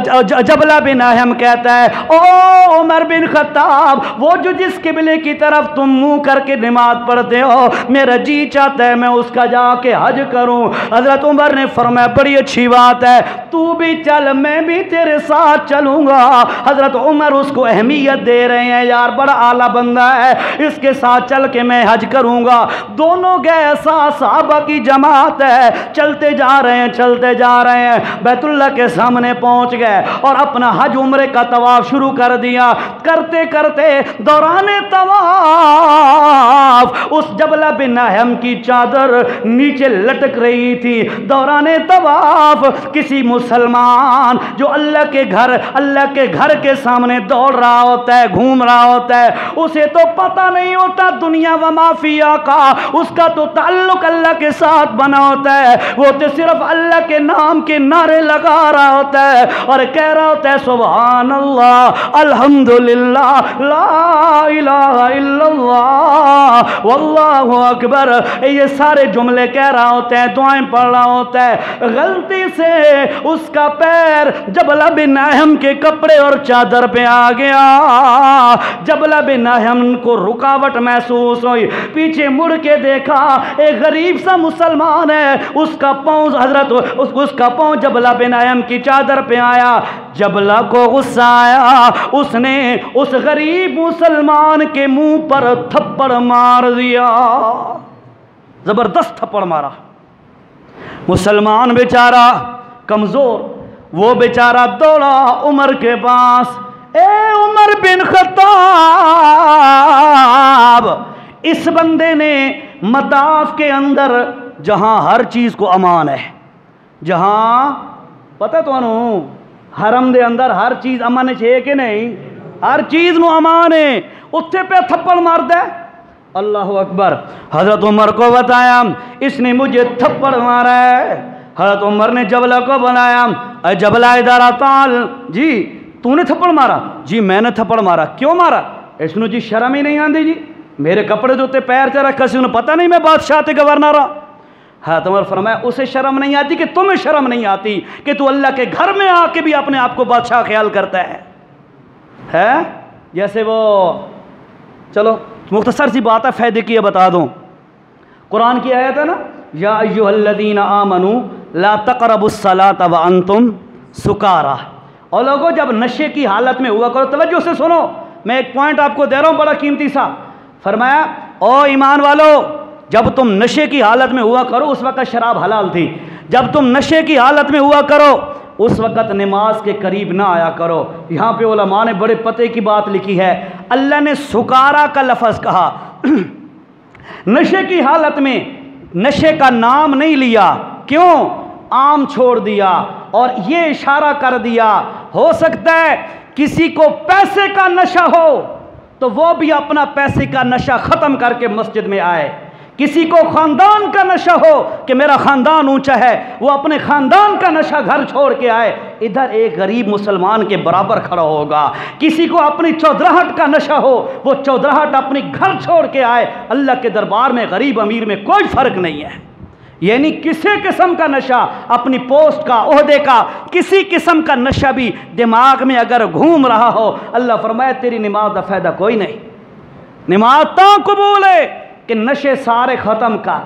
جبلہ بن نہم کہتا ہے او عمر بن خطاب، وہ جو جس قبلے کی طرف تم منہ کر کے نماز پڑھتے ہو میرا جی چاہتا ہے میں اس کا جا کے حج کروں۔ حضرت عمر نے فرمایا بڑی اچھی بات ہے، تو بھی چل میں بھی تیرے ساتھ چلوں گا۔ حضرت عمر اس کو اہمیت دے رہے ہیں، یار بڑا اعلیٰ بندہ ہے، اس کے ساتھ چل کے میں حج کروں گا۔ دونوں گئے، صحابہ کی جماعت ہے، چلتے جا رہے ہیں چلتے جا رہے ہیں، بیت اللہ کے سامنے پہنچ گئے اور اپنا حج عمرے کا طواف شروع کر دیا۔ کرتے کرتے دوران طواف اس جبلہ بن نہم کی چادر نیچے لٹک رہی تھی۔ دوران طواف کسی مسلمان جو اللہ کے گھر کے سامنے دوڑ رہا ہوتا ہے، گھوم رہا ہوتا ہے، اسے تو پتہ نہیں ہوتا دنیا و مافیا کا، اس کا تو تعلق اللہ کے ساتھ بنا ہوتا ہے، وہ تو صرف اللہ کے نام کے نعرے لگا رہا ہوتا ہے اور کہہ رہا ہوتا ہے سبحان اللہ، الحمدللہ، لا الہ الا اللہ، واللہ اکبر، یہ سارے جملے کہہ رہا ہوتا ہے، دعائیں پڑھ رہا ہوتا ہے۔ غلطی سے اس کا پیر جبلہ بن نہم کے کپڑے اور چادر پہ آ گیا۔ جبلہ بن نہم کو رکاوٹ محسوس ہوئی، پیچھے مڑ کے دیکھا ایک غریب سا دوسرا مسلمان ہے، اس کا پاؤں حضرت اس کا پاؤں جبلہ بن ایم کی چادر پہ آیا، جبلہ کو غصہ آیا، اس نے اس غریب مسلمان کے منہ پر تھپڑ مار دیا، زبردست تھپڑ مارا۔ مسلمان بیچارہ کمزور، وہ بیچارہ دوڑا عمر کے پاس، اے عمر بن خطاب، اس بندے نے مطاف کے اندر جہاں ہر چیز کو امان ہے، جہاں پتہ تو انہوں حرم دے اندر ہر چیز امان ہے کہ نہیں، ہر چیز نو امان ہے، اتھے پہ تھپڑ مار دے۔ اللہ اکبر۔ حضرت عمر کو بتایا اس نے مجھے تھپڑ مارا ہے۔ حضرت عمر نے جبلہ کو بنایا، اے جبلہ ادارہ تال، جی تو نے تھپڑ مارا؟ جی میں نے تھپڑ مارا۔ کیوں مارا؟ اس نے جی شرم ہی نہیں آندی جی، میرے کپڑے دوتے پیر چ رکھا سی، انہیں پتہ نہیں میں بادشاہ تے گورنر ہاں۔ حضرت عمر فرمایا اسے شرم نہیں آتی کہ تمہیں شرم نہیں آتی کہ تو اللہ کے گھر میں آ کے بھی اپنے آپ کو بادشاہ خیال کرتا ہے؟ جیسے وہ، چلو مختصر سی بات ہے، فائدے کی بتا دوں، قرآن کی آیت ہے نا، یا ایھا الذین آمنوا لا تقربوا الصلاۃ وانتم سکارا، اور لوگوں جب نشے کی حالت میں ہوا کرو، توجہ سے سنو، میں ایک پوائنٹ آپ کو دے رہا ہوں بڑا قیمتی سا۔ فرمایا او ایمان والو، جب تم نشے کی حالت میں ہوا کرو، اس وقت شراب حلال تھی، جب تم نشے کی حالت میں ہوا کرو اس وقت نماز کے قریب نہ آیا کرو۔ یہاں پہ علماء نے بڑے پتے کی بات لکھی ہے، اللہ نے سکارا کا لفظ کہا، نشے کی حالت میں نشے کا نام نہیں لیا، کیوں؟ عام چھوڑ دیا، اور یہ اشارہ کر دیا ہو سکتا ہے کسی کو پیسے کا نشہ ہو تو وہ بھی اپنا پیسے کا نشہ ختم کر کے مسجد میں آئے، کسی کو خاندان کا نشہ ہو کہ میرا خاندان اونچا ہے، وہ اپنے خاندان کا نشہ گھر چھوڑ کے آئے، ادھر ایک غریب مسلمان کے برابر کھڑا ہوگا۔ کسی کو اپنی چودراہٹ کا نشہ ہو، وہ چودراہٹ اپنی گھر چھوڑ کے آئے، اللہ کے دربار میں غریب امیر میں کوئی فرق نہیں ہے۔ یعنی کسی قسم کا نشہ، اپنی پوسٹ کا، عہدے کا، کسی قسم کا نشہ بھی دماغ میں اگر گھوم رہا ہو، اللہ فرمائے تیری نماز کا فائدہ کوئی نہیں، نماز تا قبول ہے کہ نشے سارے ختم کر،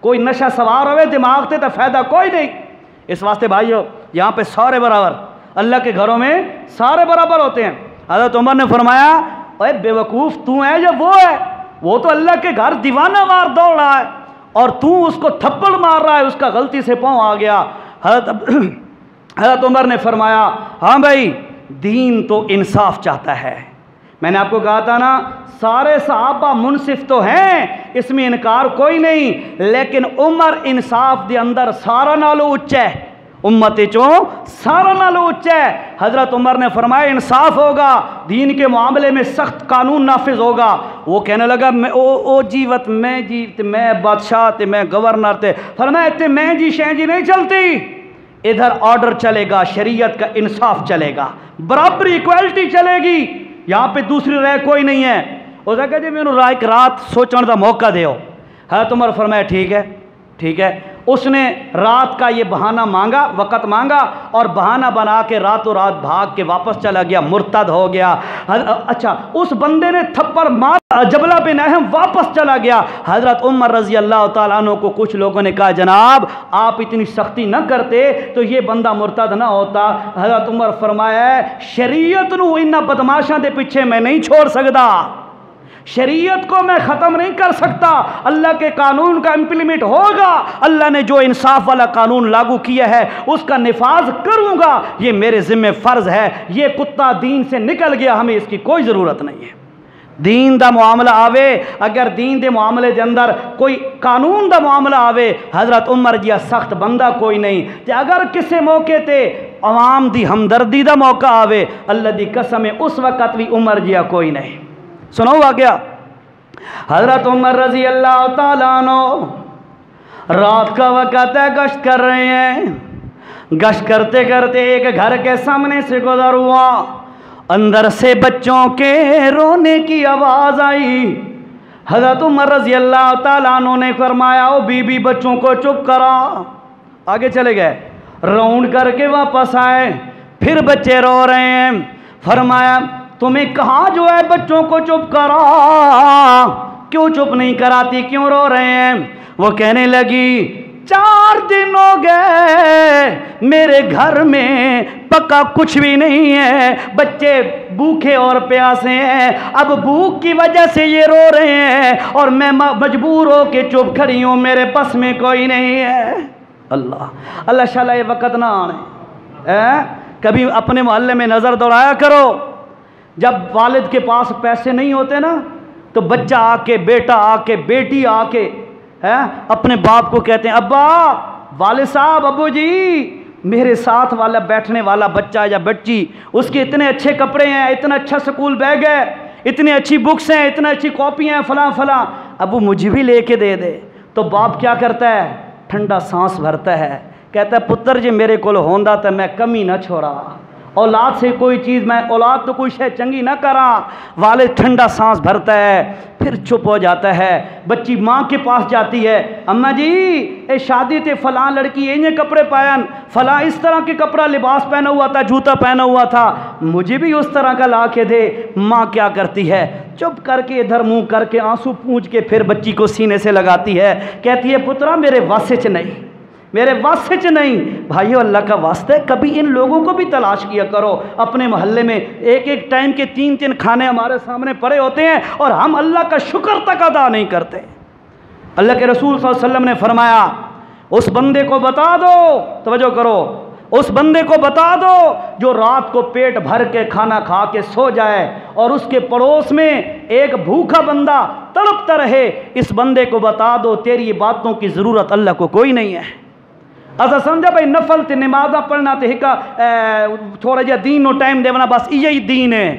کوئی نشہ سوار ہوئے دماغ تے تو فائدہ کوئی نہیں۔ اس واسطے بھائیو یہاں پہ سارے برابر، اللہ کے گھروں میں سارے برابر ہوتے ہیں۔ حضرت عمر نے فرمایا اے بے وقوف، تو ہے یا وہ ہے؟ وہ تو اللہ کے گھر دیوانہ وار دوڑ رہا ہے اور تو اس کو تھپڑ مار رہا ہے، اس کا غلطی سے پاؤں آ گیا۔ حضرت عمر نے فرمایا ہاں بھائی، دین تو انصاف چاہتا ہے۔ میں نے آپ کو کہا تھا نا، سارے صحابہ منصف تو ہیں، اس میں انکار کوئی نہیں، لیکن عمر انصاف دے اندر سارا نالو اچا ہے، امت چوں سارا نالو اچا ہے۔ حضرت عمر نے فرمایا انصاف ہوگا، دین کے معاملے میں سخت قانون نافذ ہوگا۔ وہ کہنے لگا او جیوت میں جی تے میں بادشاہ تے میں گورنر تے، فرمایا تے میں جی شیں جی نہیں چلتی، ادھر آرڈر چلے گا، شریعت کا انصاف چلے گا، برابری ایکوالٹی چلے گی، یہاں پہ دوسری رائے کوئی نہیں ہے۔ اس نے کہا جی میں رائے ایک رات سوچنے کا موقع دیو۔ حضرت عمر فرمایا ٹھیک ہے ٹھیک ہے۔ اس نے رات کا یہ بہانہ مانگا، وقت مانگا، اور بہانہ بنا کے راتوں رات بھاگ کے واپس چلا گیا، مرتد ہو گیا۔ اچھا، اس بندے نے تھپڑ مار، جبلہ بن احم واپس چلا گیا۔ حضرت عمر رضی اللہ تعالیٰ عنہ کو کچھ لوگوں نے کہا جناب آپ اتنی سختی نہ کرتے تو یہ بندہ مرتد نہ ہوتا۔ حضرت عمر فرمایا شریعت نو انہاں بدماشاں دے پیچھے میں نہیں چھوڑ سکتا، شریعت کو میں ختم نہیں کر سکتا، اللہ کے قانون کا امپلیمنٹ ہوگا، اللہ نے جو انصاف والا قانون لاگو کیا ہے اس کا نفاذ کروں گا، یہ میرے ذمہ فرض ہے۔ یہ کتا دین سے نکل گیا، ہمیں اس کی کوئی ضرورت نہیں ہے۔ دین دا معاملہ آوے، اگر دین دے معاملے دے اندر کوئی قانون دا معاملہ آوے، حضرت عمر جیا سخت بندہ کوئی نہیں تے اگر کسی موقع تے عوام دی ہمدردی دا موقع آوے، اللہ دی قسم اس وقت بھی عمر جیا کوئی نہیں۔ سنو واقعہ، حضرت عمر رضی اللہ تعالیٰ عنہ رات کا وقت ہے، گشت کر رہے ہیں، گشت کرتے کرتے ایک گھر کے سامنے سے گزر ہوا، اندر سے بچوں کے رونے کی آواز آئی۔ حضرت عمر رضی اللہ تعالیٰ عنہ نے فرمایا او بی بی بچوں کو چپ کرا، آگے چلے گئے، راؤنڈ کر کے واپس آئے، پھر بچے رو رہے ہیں، فرمایا تمہیں کہاں جو ہے بچوں کو چپ کرا، کیوں چپ نہیں کراتی، کیوں رو رہے ہیں؟ وہ کہنے لگی 4 دن ہو گئے میرے گھر میں پکا کچھ بھی نہیں ہے، بچے بھوکے اور پیاسے ہیں، اب بھوک کی وجہ سے یہ رو رہے ہیں اور میں مجبور ہو کے چپ کھڑی ہوں، میرے پاس میں کوئی نہیں ہے۔ اللہ شاء یہ وقت نہ آنے، کبھی اپنے محلے میں نظر دوڑایا کرو، جب والد کے پاس پیسے نہیں ہوتے نا تو بچہ آ کے، بیٹا آ کے، بیٹی آ کے اپنے باپ کو کہتے ہیں ابا، والد صاحب، ابو جی میرے ساتھ والا بیٹھنے والا بچہ یا بچی، اس کے اتنے اچھے کپڑے ہیں، اتنا اچھا سکول بیگ ہے، اتنی اچھی بکس ہیں، اتنا اچھی کاپیاں ہیں، فلاں فلاں، ابو مجھے بھی لے کے دے دے۔ تو باپ کیا کرتا ہے؟ ٹھنڈا سانس بھرتا ہے، کہتا ہے پتر جی میرے کو ہوندا تو میں کمی نہ چھوڑا، اولاد سے کوئی چیز، میں اولاد تو کوئی شے چنگی نہ کرا۔ والد ٹھنڈا سانس بھرتا ہے، پھر چپ ہو جاتا ہے۔ بچی ماں کے پاس جاتی ہے، اماں جی اے شادی تے فلاں لڑکی یہ کپڑے پائن، فلاں اس طرح کے کپڑا لباس پہنا ہوا تھا، جوتا پہنا ہوا تھا، مجھے بھی اس طرح کا لا کے دے۔ ماں کیا کرتی ہے؟ چپ کر کے ادھر منہ کر کے آنسو پونچھ کے پھر بچی کو سینے سے لگاتی ہے، کہتی ہے پترا میرے واسچ نہیں، میرے واسچ نہیں۔ بھائیو اللہ کا واسطہ ہے کبھی ان لوگوں کو بھی تلاش کیا کرو اپنے محلے میں، ایک ایک ٹائم کے 3 کھانے ہمارے سامنے پڑے ہوتے ہیں اور ہم اللہ کا شکر تک ادا نہیں کرتے۔ اللہ کے رسول صلی اللہ علیہ وسلم نے فرمایا اس بندے کو بتا دو، توجہ کرو، اس بندے کو بتا دو جو رات کو پیٹ بھر کے کھانا کھا کے سو جائے اور اس کے پڑوس میں ایک بھوکا بندہ تڑپتا رہے، اس بندے کو بتا دو تیری باتوں کی ضرورت اللہ کو کوئی نہیں ہے۔ ایسا سمجھا بھائی نفل تے نمازہ پڑھنا تے ہکا تھوڑا جا دین نو ٹائم دیونا، بس یہی دین ہے،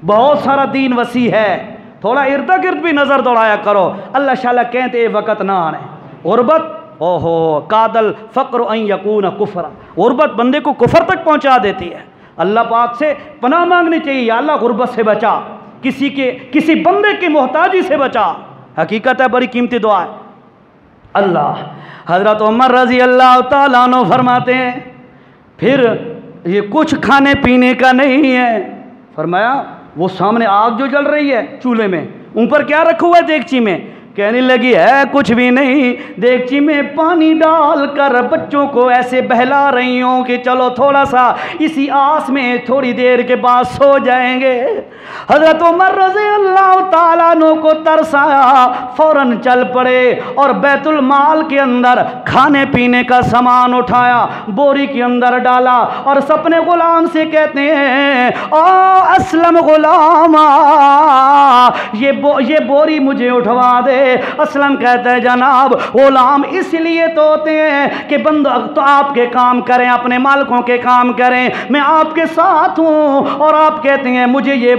بہت سارا دین وسیع ہے، تھوڑا ارد گرد بھی نظر دوڑایا کرو۔ اللہ شاء اللہ کہتے اے وقت نہ آنے، غربت اوہو کادل فقر ان یکون کفر، غربت بندے کو کفر تک پہنچا دیتی ہے۔ اللہ پاک سے پناہ مانگنی چاہیے، یا اللہ غربت سے بچا، کسی بندے کی محتاجی سے بچا، حقیقت ہے بڑی قیمتی دعا ہے۔ اللہ حضرت عمر رضی اللہ تعالیٰ عنہ فرماتے ہیں پھر یہ کچھ کھانے پینے کا نہیں ہے، فرمایا وہ سامنے آگ جو جل رہی ہے چولہے میں، ان پر کیا رکھا ہوا ہے دیگچی میں؟ کہنے لگی ہے کچھ بھی نہیں، دیگچی میں پانی ڈال کر بچوں کو ایسے بہلا رہی ہوں کہ چلو تھوڑا سا اسی آس میں تھوڑی دیر کے بعد سو جائیں گے۔ حضرت عمر رضی اللہ تعالیٰ عنہ کو ترس آیا، فوراً چل پڑے اور بیت المال کے اندر کھانے پینے کا سامان اٹھایا، بوری کے اندر ڈالا اور اپنے غلام سے کہتے ہیں اسلم غلام یہ بوری مجھے اٹھوا دے۔ اسلم کہتا ہے جناب غلام اس لیے تو ہوتے ہیں کہ بندہ تو آپ کے کام کریں، اپنے مالکوں کے کام کریں، میں آپ کے ساتھ ہوں، اور آپ کہتے ہیں مجھے یہ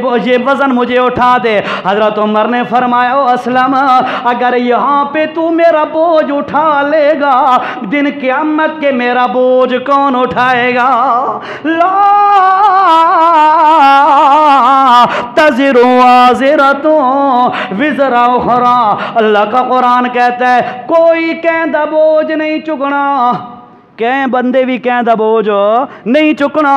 وزن مجھے اٹھا دے۔ حضرت عمر نے فرمایا اسلم اگر یہاں پہ تو میرا بوجھ اٹھا لے گا، دن قیامت کے میرا بوجھ کون اٹھائے گا؟ لا تزر وازرۃ وزر اخری، اللہ کا قرآن کہتا ہے کوئی کہندہ بوجھ نہیں چکنا، کہیں بندے بھی کہندہ بوجھ نہیں چکنا۔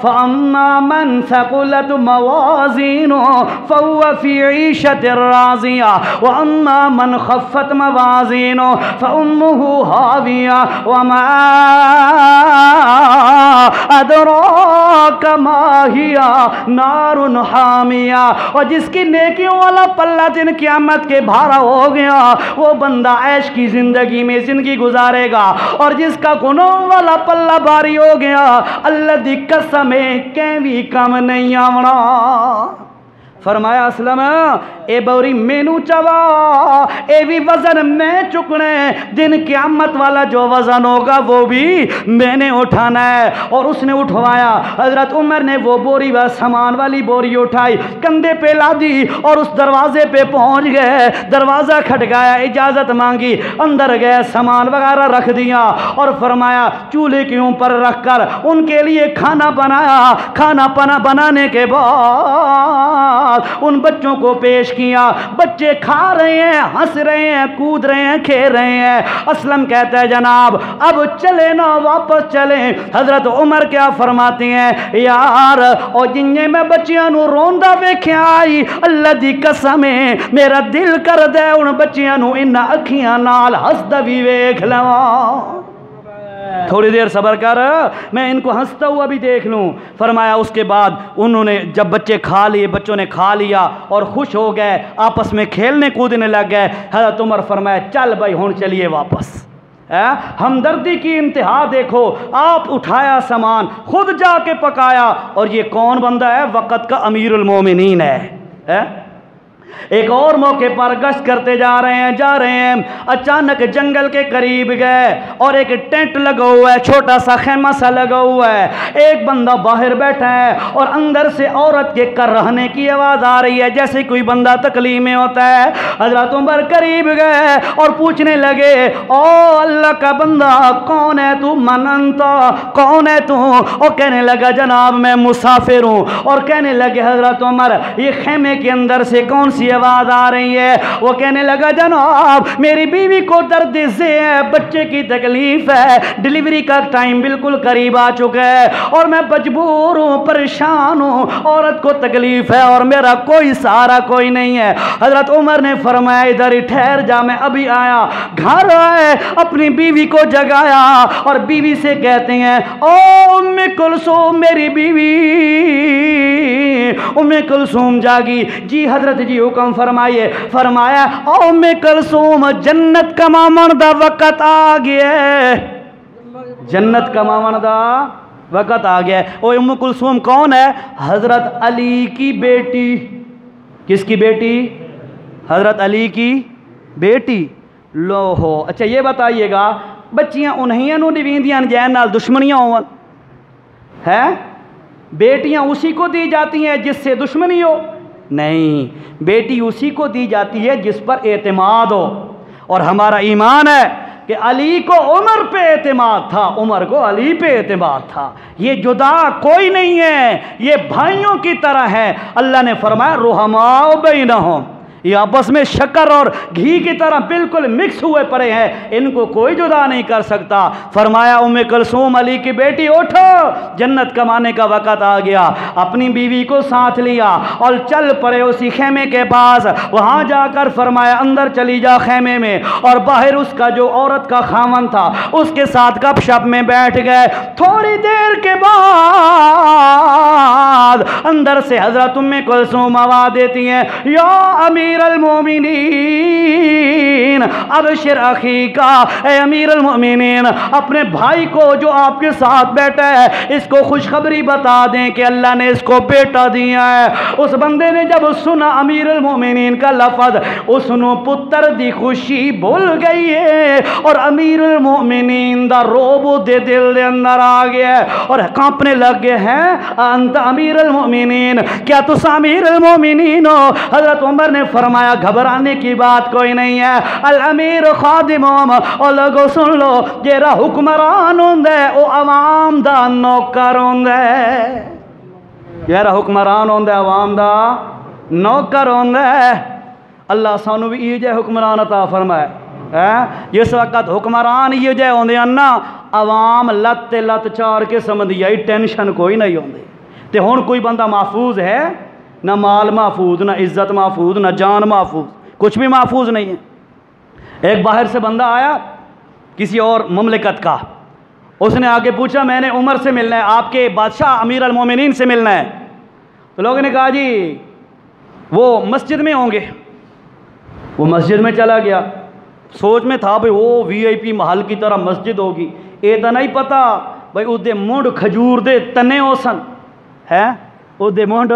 فَأَمَّا مَنْ ثَقُلَتْ مَوَازِينُهُ فَهُوَ فِي عِيشَةٍ رَاضِيَةٍ وَأَمَّا مَنْ خَفَّتْ مَوَازِينُهُ فَأُمُّهُ هَاوِيَةٌ وَمَا أَدْرَاكَ مَا هِيَ نَارٌ حَامِيَةٌ، اور جس کی نیکیوں والا پلہ دن قیامت کے بھارا ہو گیا وہ بندہ عیش کی زندگی میں زندگی گزارے گا، اور جس کا گناہ والا پلہ بھاری ہو گیا اللہ دی قسم کہیں بھی کم نہیں آونا۔ فرمایا اسلم اے بوری مینو چوا، اے بھی وزن میں چکنے، دن قیامت والا جو وزن ہوگا وہ بھی میں نے اٹھانا ہے۔ اور اس نے اٹھوایا، حضرت عمر نے وہ بوری و سامان والی بوری اٹھائی، کندھے پہ لا دی اور اس دروازے پہ پہنچ گئے، دروازہ کھٹکایا، اجازت مانگی، اندر گئے، سامان وغیرہ رکھ دیا اور فرمایا چولہے کے اوپر رکھ کر ان کے لیے کھانا بنایا۔ کھانا بنانے کے بعد بعد ان بچوں کو پیش کیا. بچے کھا رہے ہیں, ہنس رہے ہیں, کود رہے ہیں, کھیل رہے ہیں. اسلم کہتا ہے جناب اب چلے نا, واپس چلیں. حضرت عمر کیا فرماتے ہیں, یار او جنہیں میں بچیاں نو روندا ویکھیا آئی, اللہ دی قسم ہے میرا دل کر دے ان بچیاں نو ان اکھیاں نال ہسدا وی ویکھ لواں. تھوڑی دیر صبر کر, میں ان کو ہنستا ہوا بھی دیکھ لوں. فرمایا اس کے بعد انہوں نے جب بچے کھا لیے, بچوں نے کھا لیا اور خوش ہو گئے, آپس میں کھیلنے کودنے لگ گئے. حضرت عمر فرمایا چل بھائی ہن چلیے واپس. ہمدردی کی انتہا دیکھو, آپ اٹھایا سامان, خود جا کے پکایا. اور یہ کون بندہ ہے؟ وقت کا امیر المومنین ہے. ایک اور موقع پر گشت کرتے جا رہے ہیں اچانک جنگل کے قریب گئے اور ایک ٹینٹ لگا ہوا ہے, چھوٹا سا خیمہ سا لگا ہوا ہے. ایک بندہ باہر بیٹھا ہے اور اندر سے عورت کے کر رہنے کی آواز آ رہی ہے جیسے کوئی بندہ تکلیف میں ہوتا ہے. حضرت عمر قریب گئے اور پوچھنے لگے, او اللہ کا بندہ کون ہے تو, من انتا, کون ہے تو؟ اور کہنے لگا جناب میں مسافر ہوں. اور کہنے لگے حضرت عمر یہ خیمے کے اندر سے کون سی آواز آ رہی ہے؟ وہ کہنے لگا جناب میری بیوی کو درد سے ہے, بچے کی تکلیف ہے, ڈیلیوری کا ٹائم بالکل قریب آ چکا ہے اور میں مجبور ہوں, پریشان ہوں, عورت کو تکلیف ہے اور میرا کوئی سہارا کوئی نہیں ہے. حضرت عمر نے فرمایا ادھر ہی ٹھہر جا, میں ابھی آیا. گھر آئے, اپنی بیوی کو جگایا اور بیوی سے کہتے ہیں او ام کلثوم, میری بیوی ام کلثوم جاگی. جی حضرت جی حکم فرمائیے. فرمایا او ام کلثوم جنت کماون دا وقت آ گیا, جنت کماون دا وقت آ گیا. او ام کلثوم کون ہے؟ حضرت علی کی بیٹی. کس کی بیٹی؟ حضرت علی کی بیٹی. لو ہو اچھا یہ بتائیے گا بچیاں انہیں نو دیویندیاں جین نال دشمنیاں ہون ہے؟ بیٹیاں اسی کو دی جاتی ہیں جس سے دشمنی ہو؟ نہیں, بیٹی اسی کو دی جاتی ہے جس پر اعتماد ہو. اور ہمارا ایمان ہے کہ علی کو عمر پہ اعتماد تھا, عمر کو علی پہ اعتماد تھا. یہ جدا کوئی نہیں ہے, یہ بھائیوں کی طرح ہے. اللہ نے فرمایا رحماء بینہم, یہ آپس میں شکر اور گھی کی طرح بالکل مکس ہوئے پڑے ہیں, ان کو کوئی جدا نہیں کر سکتا. فرمایا ام کلثوم علی کی بیٹی اٹھو, جنت کمانے کا وقت آ گیا. اپنی بیوی کو ساتھ لیا اور چل پڑے اسی خیمے کے پاس. وہاں جا کر فرمایا اندر چلی جا خیمے میں, اور باہر اس کا جو عورت کا خاوند تھا اس کے ساتھ گپ شپ میں بیٹھ گئے. تھوڑی دیر کے بعد اندر سے حضرت ام کلثوم آواز دیتی ہیں یا امیر المومنین ابشر اخی کا, اے امیر المومنین اپنے بھائی کو جو آپ کے ساتھ بیٹھا ہے اس کو خوشخبری بتا دیں کہ اللہ نے اس کو بیٹا دیا ہے. اس بندے نے جب سنا امیر المومنین کا لفظ, اس نو پتر دی خوشی بھول گئی ہے اور امیر المومنین دا روب دے دل دے اندر آ گیا اور کانپنے لگ گئے ہیں. انت امیر المومنین, کیا تس امیر المومنین ہو؟ حضرت عمر نے فرمایا گھبرانے کی بات کوئی نہیں ہے, الامیر خادمہم. اور لوگوں سن لو, جیرا حکمران ہوندے او عوام دا نوکر ہوندے, جیرا حکمران ہوندے عوام دا نوکر ہوندے. اللہ سانو بھی یہ جے حکمران عطا فرمائے. جس وقت حکمران یہ جے ہوندے ہیں نا, عوام لت لت چار کے سمجھی آئی, ٹینشن کوئی نہیں ہوندی. تے ہن کوئی بندہ محفوظ ہے؟ نہ مال محفوظ, نہ عزت محفوظ, نہ جان محفوظ, کچھ بھی محفوظ نہیں ہے. ایک باہر سے بندہ آیا کسی اور مملکت کا, اس نے آگے پوچھا میں نے عمر سے ملنا ہے, آپ کے بادشاہ امیر المومنین سے ملنا ہے. تو لوگوں نے کہا جی وہ مسجد میں ہوں گے. وہ مسجد میں چلا گیا, سوچ میں تھا بھئی وہ وی آئی پی محل کی طرح مسجد ہوگی. یہ تو نہیں پتا بھئی اس دے منڈ کھجور دے تنے ہو سن, ہے اس دے منڈ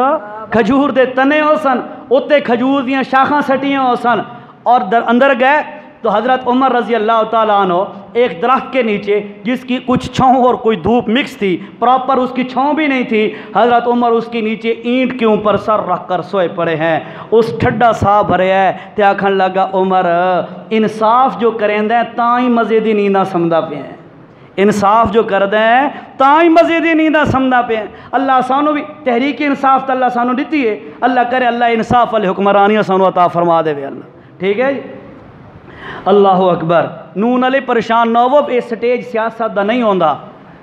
کھجور دے تنے ہو سن, اتنے کھجور دیاں شاخاں سٹیاں ہو سن. اور اندر گئے تو حضرت عمر رضی اللہ تعالیٰ عنہ ایک درخت کے نیچے جس کی کچھ چھاؤں اور کوئی دھوپ مکس تھی, پراپر اس کی چھاؤں بھی نہیں تھی, حضرت عمر اس کے نیچے اینٹ کے اوپر سر رکھ کر سوئے پڑے ہیں. اس ٹھڈا سا بھرے ہے تے آکھن لگا عمر انصاف جو کریں دیں تائیں مزے دی نیندہ سمدہ پہ ہیں, انصاف جو کر دیں تائیں مزید نیندہ سمدہ پہ ہیں. اللہ سانو بھی تحریک انصاف تا اللہ سانو دیتی ہے. اللہ کرے اللہ انصاف والی حکمرانی سانو عطا فرما دے وے اللہ. ٹھیک ہے جی. اللہ اکبر. نون علی پریشان نہ ہو، یہ سٹیج سیاست دا نہیں ہوندا.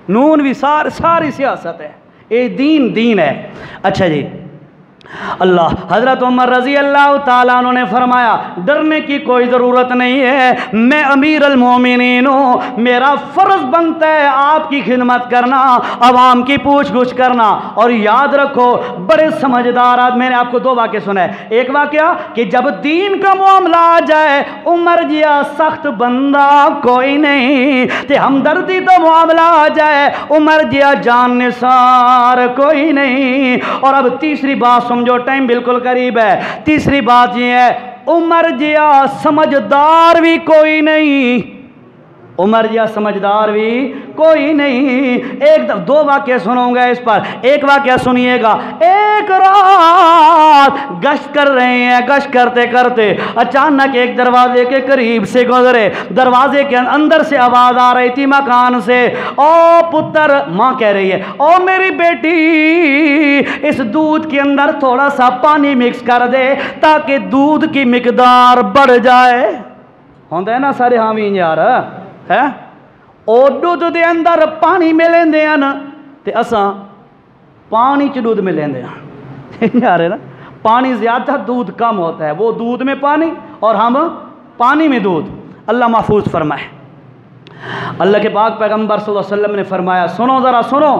نون بھی ساری سیاست ہے، یہ دین ہے. اچھا جی. اللہ حضرت عمر رضی اللہ تعالیٰ عنہ نے فرمایا ڈرنے کی کوئی ضرورت نہیں ہے، میں امیر المومنین ہوں، میرا فرض بنتا ہے آپ کی خدمت کرنا، عوام کی پوچھ گچھ کرنا. اور یاد رکھو بڑے سمجھدار آدمی. میں نے آپ کو دو واقعے سنا ہے. ایک واقعہ کہ جب دین کا معاملہ آ جائے عمر جیا سخت بندہ کوئی نہیں، تے ہمدردی تو معاملہ آ جائے عمر جیا جان نثار کوئی نہیں. اور اب تیسری بات جو ٹائم بالکل قریب ہے، تیسری بات یہ ہے عمر جیا سمجھدار بھی کوئی نہیں. عمر جیا سمجھدار بھی کوئی نہیں. ایک دو واقعہ سنوں گا اس پر. ایک واقعہ سنیے گا. ایک رات گشت کر رہے ہیں، گشت کرتے کرتے اچانک ایک دروازے کے قریب سے گزرے. دروازے کے اندر سے آواز آ رہی تھی مکان سے، او پتر، ماں کہہ رہی ہے، او میری بیٹی اس دودھ کے اندر تھوڑا سا پانی مکس کر دے تاکہ دودھ کی مقدار بڑھ جائے. ہوندہ ہے نا سارے حامی یار ہے او دودھ دے اندر پانی ملیں دے ہیں نا تے اساں پانی چ دودھ ملیں دے ہیں یار ہے نا. پانی زیادہ دودھ کم ہوتا ہے، وہ دودھ میں پانی اور ہم پانی میں دودھ. اللہ محفوظ فرمائے. اللہ کے پاک پیغمبر صلی اللہ علیہ وسلم نے فرمایا سنو ذرا سنو،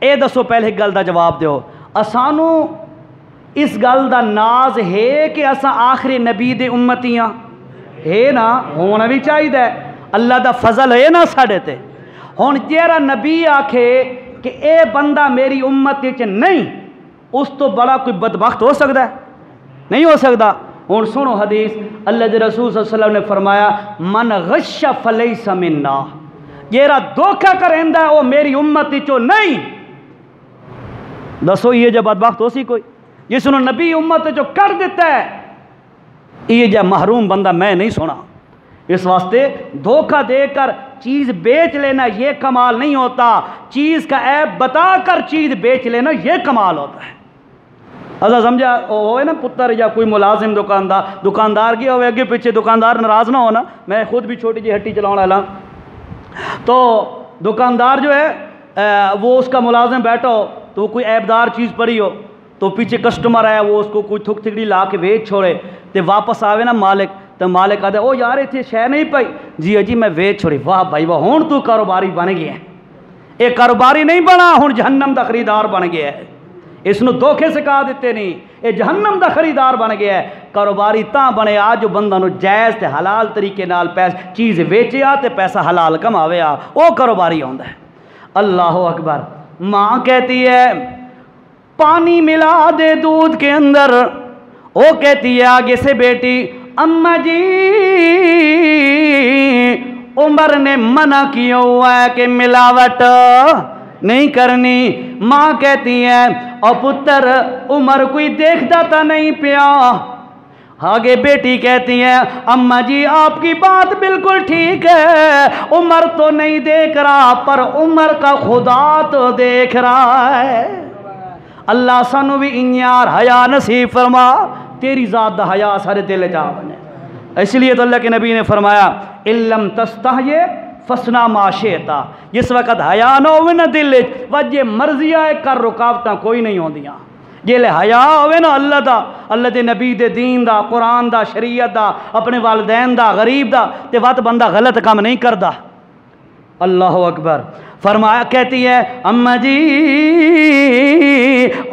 اے دسو پہلے ایک گل دا جواب دیو. اسانو اس گل دا ناز ہے کہ اساں آخری نبی دے امتیاں ہے نا، ہونا بھی چاہیے. اللہ دا فضل ہے نا ساڑھے تے. ہون جیرا نبی آکھے کہ اے بندہ میری امت چ نہیں، اس تو بڑا کوئی بدبخت ہو سکتا ہے؟ نہیں ہو سکتا. ہون سنو حدیث اللہ دے رسول صلی اللہ علیہ وسلم نے فرمایا من غش فلیس منا، جیرا دھوکہ کریندا ہے وہ میری امت چو نہیں. دسو یہ جب بدبخت ہو سی کوئی جس نے نبی امت جو کر دیتا ہے، یہ جب محروم بندہ میں نہیں سنا. اس واسطے دھوکہ دے کر چیز بیچ لینا یہ کمال نہیں ہوتا، چیز کا عیب بتا کر چیز بیچ لینا یہ کمال ہوتا ہے. ایسا سمجھا ہوئے نا پتر یا کوئی ملازم دکاندار کی ہوئے اگے پیچھے دکاندار ناراض نہ ہونا. میں خود بھی چھوٹی جی ہٹی چلاؤں والا، تو دکاندار جو ہے وہ اس کا ملازم بیٹھا ہو تو وہ کوئی عیبدار چیز پڑی ہو تو پیچھے کسٹمر آیا وہ اس کو کوئی تھک تھکڑی لا کے ویچ چھوڑے تے واپس آوے نا مالک، تو مالک آدھے او یار اتنے شے نہیں پائی، جی میں ویچ چھوڑی. واہ بھائی واہ، ہون تو کاروباری بن گیا ہے. یہ کاروباری نہیں بنا، ہون جہنم دا خریدار بن گیا ہے. اس نو دھوکے سے کہا دیتے نہیں، یہ جہنم دا خریدار بن گیا ہے. کاروباری تاں بنے آ جو بندہ نو جائز تے حلال طریقے نال چیز ویچے آ تے پیسہ حلال کماوے آ، وہ کاروباری ہوندا ہے. اللہ اکبر. ماں کہتی ہے پانی ملا دے دودھ کے اندر، وہ کہتی ہے آگے سے بیٹی اماں جی عمر نے منع کیا ہوا ہے کہ ملاوٹ نہیں کرنی. ماں کہتی ہے اور پتر عمر کوئی دیکھتا تھا نہیں پیا. آگے بیٹی کہتی ہے اماں جی آپ کی بات بالکل ٹھیک ہے، عمر تو نہیں دیکھ رہا پر عمر کا خدا تو دیکھ رہا ہے. اللہ سانو بھی انیار حیا نصیب فرما، تیری ذات دا حیا سارے دل جا بنے. اس لیے تو اللہ کے نبی نے فرمایا علم تستحی فسنا ما شئتا. جس وقت حیا نہ ہوئے نا دل وجہ مرضی آئے کر رکاوٹاں کوئی نہیں ہوندیاں. جے لے حیا ہوئے نا اللہ دا، اللہ دے نبی دے دین دا، قرآن دا، شریعت دا، اپنے والدین دا، غریب دا، تے وقت بندہ غلط کام نہیں کردا. اللہ اکبر. فرمایا کہتی ہے اماں جی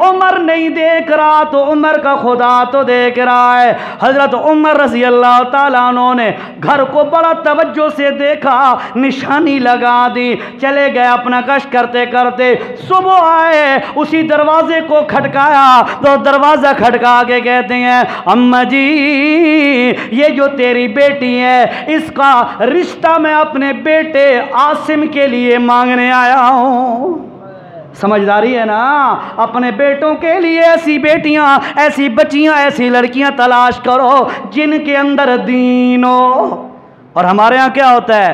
عمر نہیں دیکھ رہا تو عمر کا خدا تو دیکھ رہا ہے. حضرت عمر رضی اللہ تعالیٰ عنہ نے گھر کو بڑا توجہ سے دیکھا، نشانی لگا دی، چلے گئے اپنا گشت کرتے کرتے. صبح آئے اسی دروازے کو کھٹکایا تو دروازہ کھٹکا کے کہتے ہیں اماں جی یہ جو تیری بیٹی ہے اس کا رشتہ میں اپنے بیٹے عاصم کے لیے مانگنے آیا ہوں. سمجھداری ہے نا، اپنے بیٹوں کے لیے ایسی بیٹیاں، ایسی بچیاں، ایسی لڑکیاں تلاش کرو جن کے اندر دین ہو. اور ہمارے ہاں کیا ہوتا ہے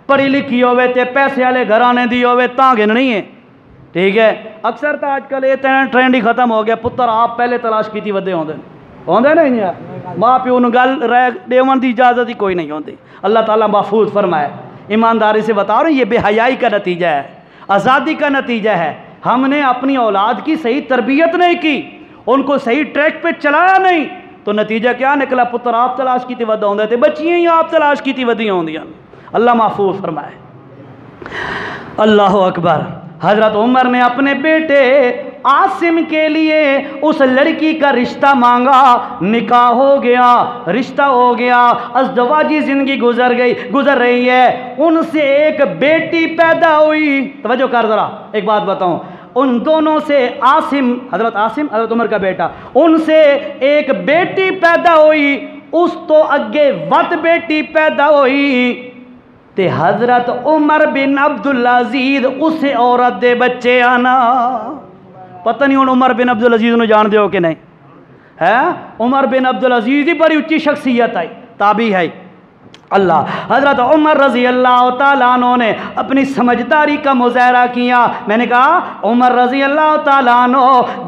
پڑھی لکھی ہوئے تے پیسے والے گھرانے دی ہوئے تاں گننی ہے، ٹھیک ہے۔ اکثر تو آج کل یہ ٹرینڈ ہی ختم ہو گیا، پتر آپ پہلے تلاش کیتی ودے ہوندے نہیں یار، ماں پیو نو گل رہ دیون دی اجازت ہی کوئی نہیں ہوتی۔ اللہ تعالیٰ محفوظ فرمائے۔ ایمانداری سے بتا رہا ہوں، یہ بے حیائی کا نتیجہ ہے، آزادی کا نتیجہ ہے۔ ہم نے اپنی اولاد کی صحیح تربیت نہیں کی، ان کو صحیح ٹریک پہ چلایا نہیں، تو نتیجہ کیا نکلا؟ پتر آپ تلاش کی ودے ہوندے تھے، بچیاں ہی آپ تلاش کی ودیاں ہوندیاں۔ اللہ محفوظ فرمائے۔ اللہ اکبر۔ حضرت عمر نے اپنے بیٹے عاصم کے لیے اس لڑکی کا رشتہ مانگا، نکاح ہو گیا، رشتہ ہو گیا، ازدواجی زندگی گزر رہی ہے۔ ان سے ایک بیٹی پیدا ہوئی۔ توجہ کر ذرا، ایک بات بتاؤں، ان دونوں سے عاصم، حضرت عمر کا بیٹا، ان سے ایک بیٹی پیدا ہوئی، اس تو اگے وت بیٹی پیدا ہوئی تے حضرت عمر بن عبدالعزیز اس عورت دے بچے آنا۔ پتہ نہیں ہوں عمر بن عبدالعزیز نو جان دے ہو کہ نہیں ہے؟ عمر بن عبدالعزیز ہی بڑی اچھی شخصیت ہے، تابعی ہے۔ اللہ حضرت عمر رضی اللہ تعالیٰ عنہ نے اپنی سمجھداری کا مظاہرہ کیا۔ میں نے کہا عمر رضی اللہ تعالیٰ عنہ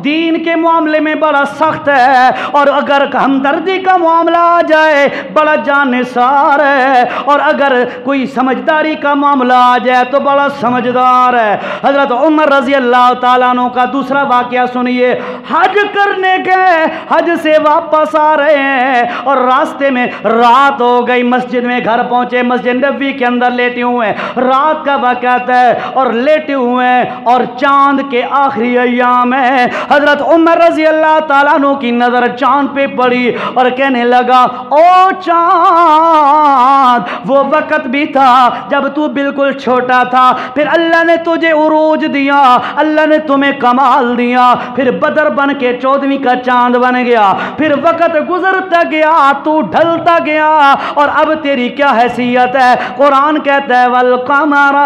دین کے معاملے میں بڑا سخت ہے، اور اگر ہمدردی کا معاملہ آ جائے بڑا جانثار ہے، اور اگر کوئی سمجھداری کا معاملہ آ جائے تو بڑا سمجھدار ہے۔ حضرت عمر رضی اللہ تعالیٰ عنہ کا دوسرا واقعہ سنیے۔ حج کرنے گئے، حج سے واپس آ رہے ہیں اور راستے میں رات ہو گئی، مسجد میں گھر پہنچے، مسجد نبوی کے اندر لیٹے ہوئے ہیں، رات کا وقت ہے اور لیٹے ہوئے ہیں، اور چاند کے آخری ایام ہے۔ حضرت عمر رضی اللہ تعالیٰ عنہ کی نظر چاند پہ پڑی اور کہنے لگا، او چاند، وہ وقت بھی تھا جب تو بالکل چھوٹا تھا، پھر اللہ نے تجھے عروج دیا، اللہ نے تمہیں کمال دیا، پھر بدر بن کے 14ویں کا چاند بن گیا، پھر وقت گزرتا گیا، تو ڈھلتا گیا، اور اب تیری کیا حیثیت ہے؟ قرآن کہتا ہے والقمر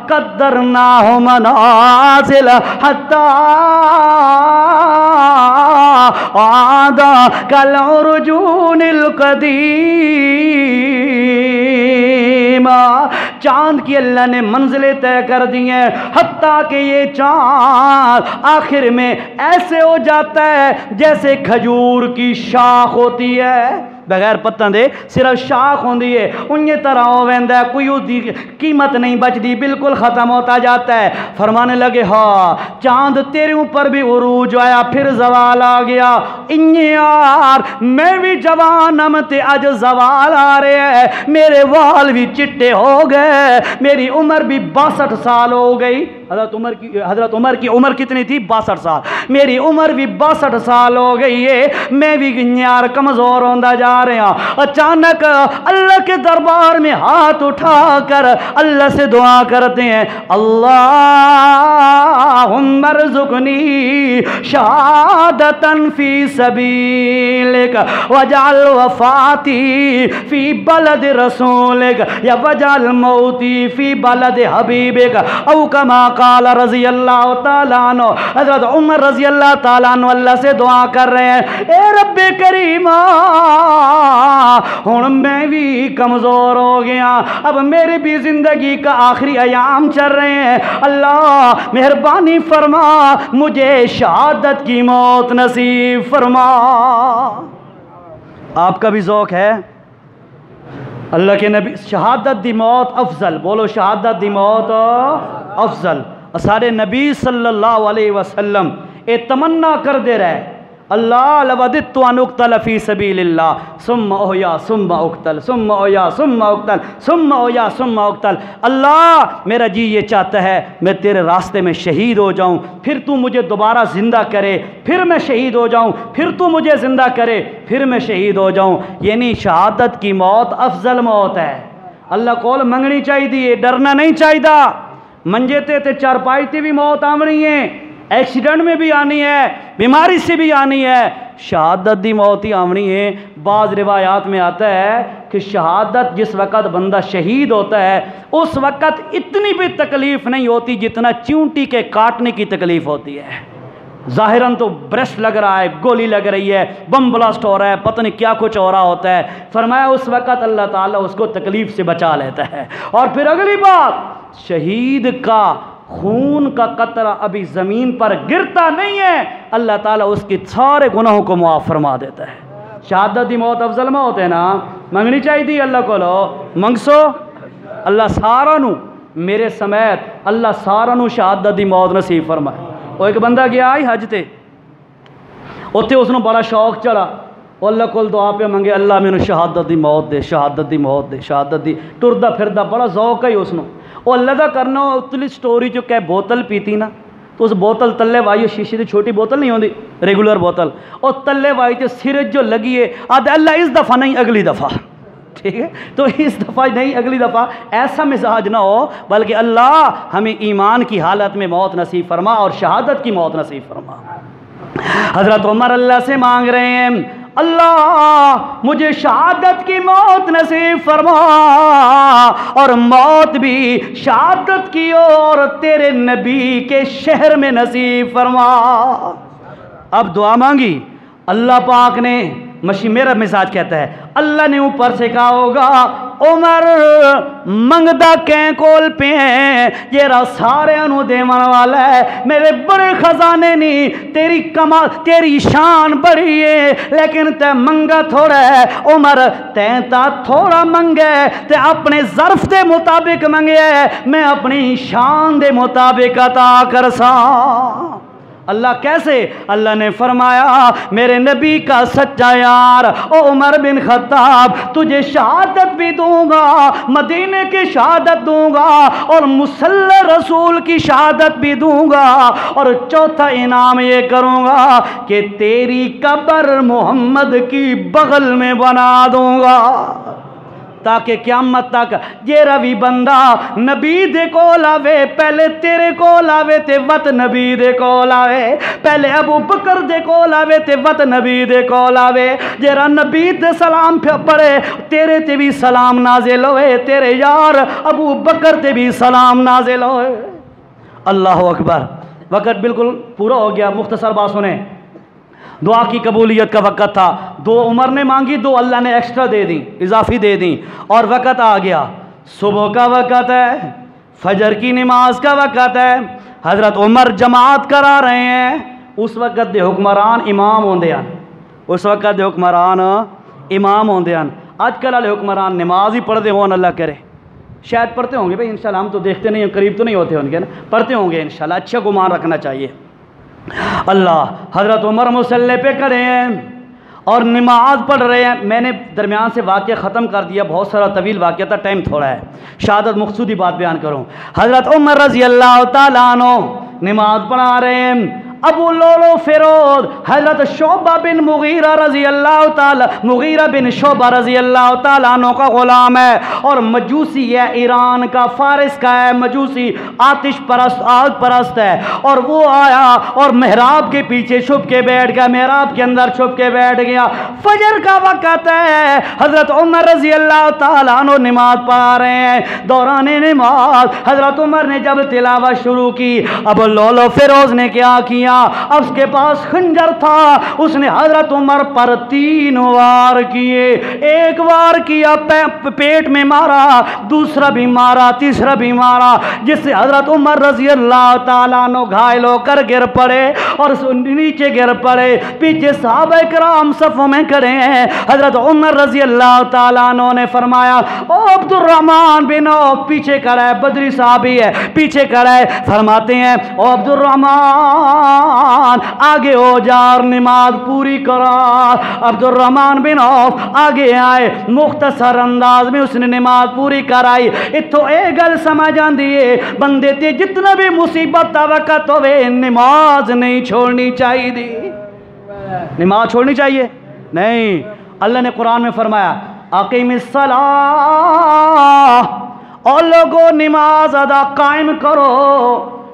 قدرناہ منازل حتی عاد کالعرجون القدیم۔ چاند کی اللہ نے منزلیں طے کر دی ہیں، حتیٰ کہ یہ چاند آخر میں ایسے ہو جاتا ہے جیسے کھجور کی شاخ ہوتی ہے، بغیر پتن دے صرف شاخ ہوندی ہے، انہی طرح ہو ویندا ہے، کوئی اس دی قیمت نہیں بچتی، بالکل ختم ہوتا جاتا ہے۔ فرمانے لگے ہاں چاند تیرے اوپر بھی عروج آیا، پھر زوال آ گیا، یار میں بھی جوان ہم تے اج زوال آ رہے ہیں، میرے وال بھی چٹے ہو گئے، میری عمر بھی 62 سال ہو گئی۔ حضرت عمر کی عمر کتنی تھی؟ 62 سال۔ میری عمر بھی 62 سال ہو گئی ہے، میں بھی یار کمزور ہوندا جا رہے ہیں۔ اچانک اللہ کے دربار میں ہاتھ اٹھا کر اللہ سے دعا کرتے ہیں، اللہم ارزقنی شہادتا فی سبیلک وجعل وفاتی فی بلد رسولک یا وجعل موتی فی بلد حبیبک، او کما قال رضی اللہ تعالیٰ عنہ۔ حضرت عمر رضی اللہ تعالیٰ عنہ اللہ سے دعا کر رہے ہیں، اے رب کریم، ہن میں بھی کمزور ہو گیا، اب میرے بھی زندگی کا آخری ایام چل رہے ہیں، اللہ مہربانی فرما، مجھے شہادت کی موت نصیب فرما۔ آپ کا بھی ذوق ہے؟ اللہ کے نبی شہادت دی موت افضل، بولو شہادت دی موت افضل۔ سارے نبی صلی اللہ علیہ وسلم اے تمنا کر دے رہے، اللہ لوددت ان اقتل فی سبیل اللہ ثم احیا ثم اقتل ثم احیا ثم اقتل ثم احیا ثم اقتل۔ اللہ میرا جی یہ چاہتا ہے میں تیرے راستے میں شہید ہو جاؤں، پھر تو مجھے دوبارہ زندہ کرے، پھر میں شہید ہو جاؤں، پھر تو مجھے زندہ کرے، پھر میں شہید ہو جاؤں۔ یعنی شہادت کی موت افضل موت ہے۔ اللہ کول منگنی چاہیے، ڈرنا نہیں چاہیے۔ منجے تے چارپائی تے بھی موت آنی ہے، ایکسیڈنٹ میں بھی آنی ہے، بیماری سے بھی آنی ہے، شہادت دی موت ہی آنی ہے۔ بعض روایات میں آتا ہے کہ شہادت جس وقت بندہ شہید ہوتا ہے اس وقت اتنی بھی تکلیف نہیں ہوتی جتنا چونٹی کے کاٹنے کی تکلیف ہوتی ہے۔ ظاہراً تو برسٹ لگ رہا ہے، گولی لگ رہی ہے، بم بلاسٹ ہو رہا ہے، پتہ نہیں کیا کچھ ہو رہا ہوتا ہے. فرمایا اس وقت اللہ تعالیٰ اس کو تکلیف سے بچا لیتا ہے. اور پھر اگلی بات، شہید کا خون کا قطرہ ابھی زمین پر گرتا نہیں ہے، اللہ تعالیٰ اس کے سارے گناہوں کو معاف فرما دیتا ہے. شہادت دی موت افضل میں ہوتے ہیں نا، منگنی چاہیے تھی اللہ کو، لو منگسو اللہ سارا نو میرے سمیت اللہ سارا نو شہادت دی موت نصیب فرمائے. وہ ایک بندہ گیا آئی حج تے، اتنے اس نے بڑا شوق چڑھا، وہ اللہ کو دعا پہ منگے اللہ میں شہادت دی موت دے، شہادت دی موت دے، شہادت دی. ٹردا پھردا بڑا ذوق ہے اس نے، وہ اللہ دا کرنا. اتلی سٹوری جو کہ بوتل پیتی نا، تو اس بوتل تلے وائی شیشے دی چھوٹی بوتل نہیں ہوندی ریگولر بوتل، اور تلے وائی تے سرج جو لگی ہے آدھ اللہ اس دفعہ نہیں اگلی دفعہ، ٹھیک ہے. تو اس دفعہ نہیں اگلی دفعہ ایسا مزاج نہ ہو، بلکہ اللہ ہمیں ایمان کی حالت میں موت نصیب فرما اور شہادت کی موت نصیب فرما. حضرت عمر اللہ سے مانگ رہے ہیں اللہ مجھے شہادت کی موت نصیب فرما، اور موت بھی شہادت کی اور تیرے نبی کے شہر میں نصیب فرما. اب دعا مانگی، اللہ پاک نے میرا مزاج کہتا ہے اللہ نے اوپر سے کہا ہوگا عمر منگدہ کہیں کول پہ ہیں، یہ رہا سارے انو دیمان والا ہے، میرے بڑے خزانے نہیں، تیری کمال تیری شان بڑی ہے، لیکن تے منگا تھوڑا ہے. عمر تا تھوڑا منگے تے اپنے ظرف دے مطابق منگے، میں اپنی شان دے مطابق عطا کرساں. اللہ کیسے؟ اللہ نے فرمایا میرے نبی کا سچا یار او عمر بن خطاب تجھے شہادت بھی دوں گا، مدینے کی شہادت دوں گا، اور مسلح رسول کی شہادت بھی دوں گا، اور چوتھا انعام یہ کروں گا کہ تیری قبر محمد کی بغل میں بنا دوں گا، تاکہ قیامت تک یہ روی بندہ نبی دے کول آوے، پہلے تیرے کول آوے تے وط نبی دے کول آوے، پہلے ابو بکر دے کول آوے تے وط نبی دے کول آوے، جیرا نبی دے سلام پڑے تیرے تے بھی سلام نازل ہوئے، تیرے یار ابو بکر تے بھی سلام نازل ہوئے. اللہ اکبر. وقت بالکل پورا ہو گیا، مختصر بات سنیں. دعا کی قبولیت کا وقت تھا، 2 عمر نے مانگی، 2 اللہ نے ایکسٹرا دے دیں، اضافی دے دیں، اور وقت آ گیا. صبح کا وقت ہے، فجر کی نماز کا وقت ہے. حضرت عمر جماعت کرا رہے ہیں. اس وقت دے حکمران امام ہوندے ہیں، اس وقت دے حکمران امام ہوندے ہیں. آج کل والے حکمران نماز ہی پڑھتے ہوں، اللہ کرے شاید پڑھتے ہوں گے بھائی انشاءاللہ، ہم تو دیکھتے نہیں ہیں، قریب تو نہیں ہوتے ہوں گے نا، پڑھتے ہوں گے انشاءاللہ، اچھا گمان رکھنا چاہیے. اللہ حضرت عمر مصلی پہ کھڑے ہیں اور نماز پڑھ رہے ہیں. میں نے درمیان سے واقعہ ختم کر دیا، بہت سارا طویل واقعہ تھا، ٹائم تھوڑا ہے، شہادت مقصودی بات بیان کروں. حضرت عمر رضی اللہ تعالیٰ عنہ نماز پڑھا رہے ہیں. ابو لولو فیروز حضرت شعبہ بن مغیرہ رضی اللہ تعالی، مغیرہ بن شعبہ رضی اللہ تعالیٰ عنہ کا غلام ہے، اور مجوسی ہے، ایران کا، فارس کا ہے، مجوسی آتش پرست، آگ پرست ہے. اور وہ آیا اور محراب کے پیچھے چھپ کے بیٹھ گیا، محراب کے اندر چھپ کے بیٹھ گیا. فجر کا وقت ہے، حضرت عمر رضی اللہ تعالیٰ عنہ نماز پڑھا رہے ہیں. دوران نماز حضرت عمر نے جب تلاوت شروع کی، ابو لولو فیروز نے کیا کیا، اب اس کے پاس خنجر تھا، اس نے حضرت عمر پر 3 وار کیے. ایک وار کیا پیٹ میں مارا، دوسرا بھی مارا، تیسرا بھی مارا، جس سے حضرت عمر رضی اللہ تعالیٰ عنہ گھائل ہو کر گر پڑے اور نیچے گر پڑے. پیچھے صحابہ کرام صفوں میں کھڑے ہیں. حضرت عمر رضی اللہ تعالیٰ عنہ نے فرمایا او عبد الرحمن بن عوف، پیچھے کھڑا ہے، بدری صحابی ہے، پیچھے کھڑا ہے. فرماتے ہیں او عبد الرحمن آگے ہو جا اور نماز پوری کرا. عبد الرحمن بن عوف آگے آئے، مختصر انداز میں اس نے نماز پوری کرائی. اتھو ایک گل سمجھ آندی ہے بندے تے جتنا بھی مصیبت دا وقت ہوئے نماز نہیں چھوڑنی چاہیے دی. نماز چھوڑنی چاہیے نہیں. اللہ نے قرآن میں فرمایا اقیم الصلاۃ، اور لوگوں نماز ادا قائم کرو،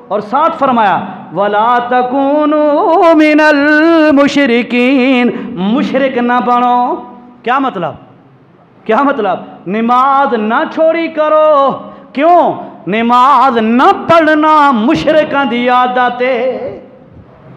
اور ساتھ فرمایا وَلَا تَكُونُوا مِنَ الْمُشْرِكِينَ، مشرک نہ بنو. کیا مطلب؟ کیا مطلب؟ نماز نہ چھوڑی کرو. کیوں؟ نماز نہ پڑھنا مشرکاں دی عادت ہے.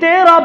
13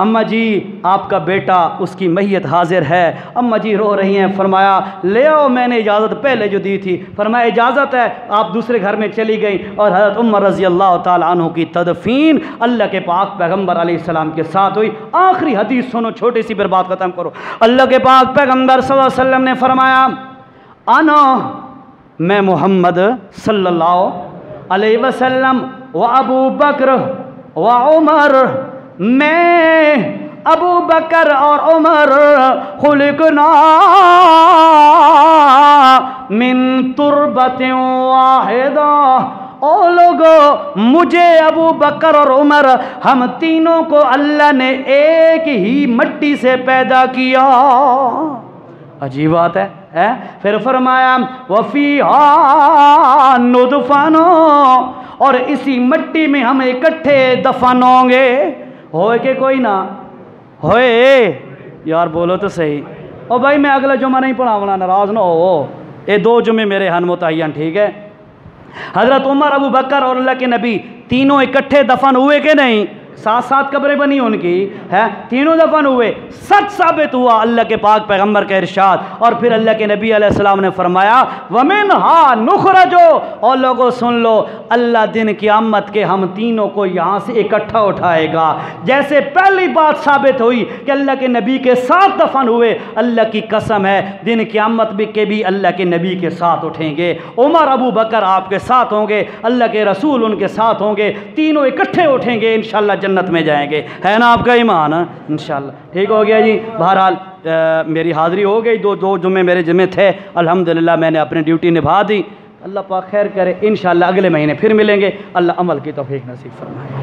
اماں جی آپ کا بیٹا اس کی میت حاضر ہے۔ اماں جی رو رہی ہیں۔ فرمایا لے آؤ، میں نے اجازت پہلے جو دی تھی۔ فرمایا اجازت ہے۔ آپ دوسرے گھر میں چلی گئیں اور حضرت عمر رضی اللہ تعالیٰ عنہ کی تدفین اللہ کے پاک پیغمبر علیہ السلام کے ساتھ ہوئی۔ آخری حدیث سنو، چھوٹی سی پھر بات ختم کرو۔ اللہ کے پاک پیغمبر صلی اللہ علیہ وسلم نے فرمایا انا، میں محمد صلی اللہ علیہ وسلم، و ابو بکر و عمر، میں ابو بکر اور عمر، خلقنا من تربت واحدہ، او لوگو مجھے ابو بکر اور عمر ہم تینوں کو اللہ نے ایک ہی مٹی سے پیدا کیا۔ عجیب بات ہے۔ پھر فرمایا وَفِيهَا نُدْفَنُ، اور اسی مٹی میں ہم اکٹھے دفن ہوں گے۔ ہوئے کہ کوئی نہ ہوئے؟ یار بولو تو صحیح۔ او بھائی میں اگلا جمعہ نہیں پڑھاؤں، ناراض نہ ہو، یہ 2 جمعے میرے ہن متعین، ٹھیک ہے؟ حضرت عمر، ابو بکر اور اللہ کے نبی تینوں اکٹھے دفن ہوئے کہ نہیں؟ ساتھ ساتھ قبریں بنی ان کی ہے، تینوں دفن ہوئے، سچ ثابت ہوا اللہ کے پاک پیغمبر کا ارشاد۔ اور پھر اللہ کے نبی علیہ السلام نے فرمایا وَمِنْهَا نُخْرَجُ، اور لوگوں سن لو، اللہ دن قیامت کے ہم تینوں کو یہاں سے اکٹھا اٹھائے گا۔ جیسے پہلی بات ثابت ہوئی کہ اللہ کے نبی کے ساتھ دفن ہوئے، اللہ کی قسم ہے دن قیامت بھی اللہ کے نبی کے ساتھ اٹھیں گے۔ عمر، ابو بکر آپ کے ساتھ ہوں گے، اللہ کے رسول ان کے ساتھ ہوں گے، تینوں اکٹھے اٹھیں گے، انشاءاللہ جنت میں جائیں گے۔ ہے نا آپ کا ایمان؟ انشاءاللہ ٹھیک ہو گیا جی۔ بہرحال میری حاضری ہو گئی، 2 جمعے میرے ذمہ تھے، الحمدللہ میں نے اپنی ڈیوٹی نبھا دی۔ اللہ پاک خیر کرے، انشاءاللہ اگلے مہینے پھر ملیں گے۔ اللہ عمل کی توفیق نصیب فرمائے۔